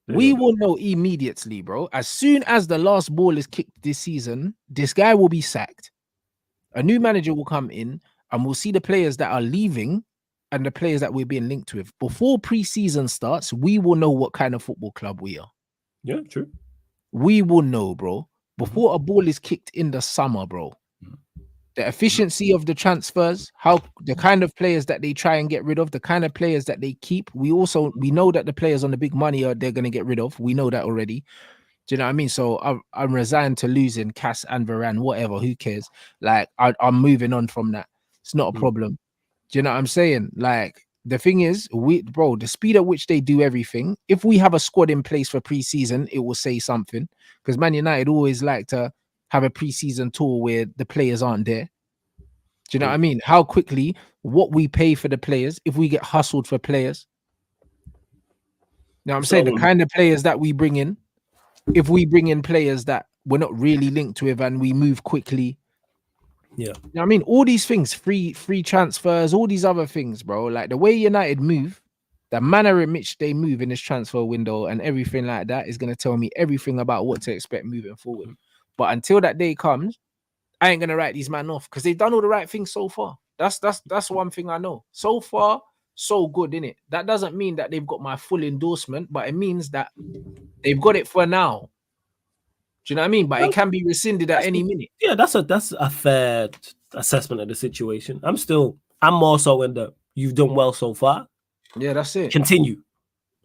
We will know immediately, bro. As soon as the last ball is kicked this season, this guy will be sacked. A new manager will come in, and we'll see the players that are leaving and the players that we're being linked with. Before preseason starts, we will know what kind of football club we are. Yeah, true. We will know, bro. Before a ball is kicked in the summer, bro. The efficiency of the transfers, how the kind of players that they try and get rid of, the kind of players that they keep. We know that the players on the big money they're going to get rid of. We know that already. Do you know what I mean? So I'm resigned to losing Cass and Varane, whatever. Who cares? Like I'm moving on from that. It's not a problem. Do you know what I'm saying? Like the thing is, the speed at which they do everything. If we have a squad in place for preseason, it will say something. Because Man United always like to have a preseason tour where the players aren't there. Do you know what I mean? How quickly, what we pay for the players, if we get hustled for players. You know what I'm saying? The kind of players that we bring in, if we bring in players that we're not really linked with and we move quickly. Yeah. You know what I mean? All these things, free transfers, all these other things, bro. Like the way United move, the manner in which they move in this transfer window and everything like that is going to tell me everything about what to expect moving forward. But until that day comes, I ain't gonna write these men off because they've done all the right things so far. That's one thing I know. So far, so good, innit? That doesn't mean that they've got my full endorsement, but it means that they've got it for now. Do you know what I mean? But it can be rescinded at any minute. Yeah, that's a fair assessment of the situation. I'm more so in the you've done well so far. Yeah, that's it. Continue.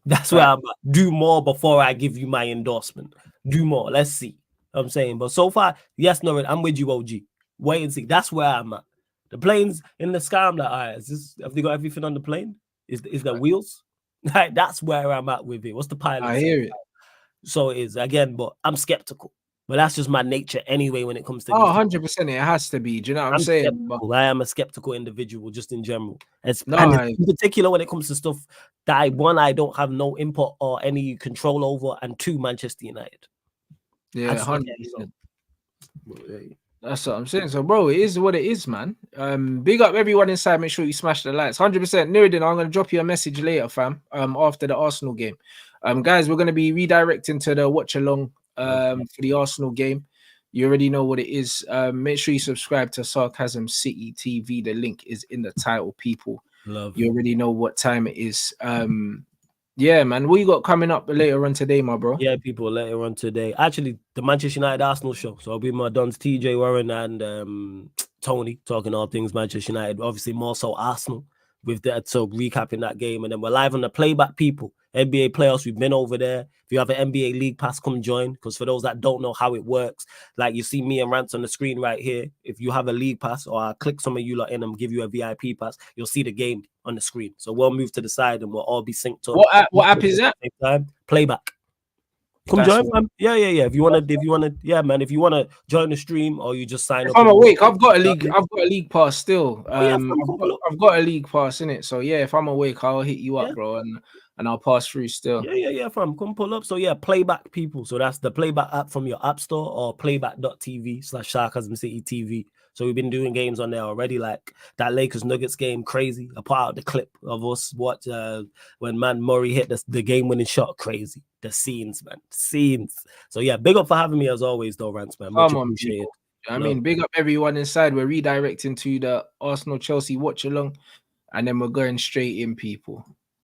That's where I'm at. Do more before I give you my endorsement. Do more. Let's see. I'm saying, but so far, yes, no, I'm with you, OG. Wait and see. That's where I'm at. The plane's in the sky. I'm like, all right, have they got everything on the plane? Is there wheels? Like, that's where I'm at with it. What's the pilot? I hear it. So it is again, but I'm skeptical. But that's just my nature anyway when it comes to 100%. It has to be. Do you know what I'm saying? I am a skeptical individual just in general. In particular when it comes to stuff that I don't have no input or any control over, and two, Manchester United. Yeah, 100%. That's what I'm saying. So, bro, it is what it is, man. Big up everyone inside. Make sure you smash the likes. 100%. Nuruddin, I'm going to drop you a message later, fam. After the Arsenal game. Guys, we're going to be redirecting to the watch along for the Arsenal game. You already know what it is. Make sure you subscribe to Sarcasm City TV. The link is in the title, people. Love. You already know what time it is. Yeah, man. What you got coming up later on today, my bro? Yeah, people, later on today. Actually, the Manchester United Arsenal show. So I'll be my Dons, TJ Warren and Tony talking all things Manchester United. Obviously, more so Arsenal with that. So recapping that game, and then we're live on the playback. People, NBA playoffs. We've been over there. If you have an NBA League Pass, come join. Because for those that don't know how it works, like you see me and Rants on the screen right here. If you have a League Pass, or I click some of you lot in and give you a VIP pass, you'll see the game on the screen. So we'll move to the side and we'll all be synced up. What app is that? Time. Playback. Come join, man. Yeah. If you wanna, yeah, man. If you wanna join the stream or you just sign up. I'm awake. I've got a league pass still. I've got a league pass in it. So yeah, if I'm awake, I'll hit you up, bro, and I'll pass through still. Yeah, fam. Come pull up. So yeah, playback people. So that's the playback app from your app store or playback.tv/Sarcasm City TV. So we've been doing games on there already, like that Lakers Nuggets game, crazy. A part of the clip of us when man Murray hit the game-winning shot, crazy. The scenes, man, scenes. So yeah, big up for having me as always, though, Rants, man. Much appreciated. I mean, big up everyone inside. We're redirecting to the Arsenal Chelsea watch along, and then we're going straight in, people.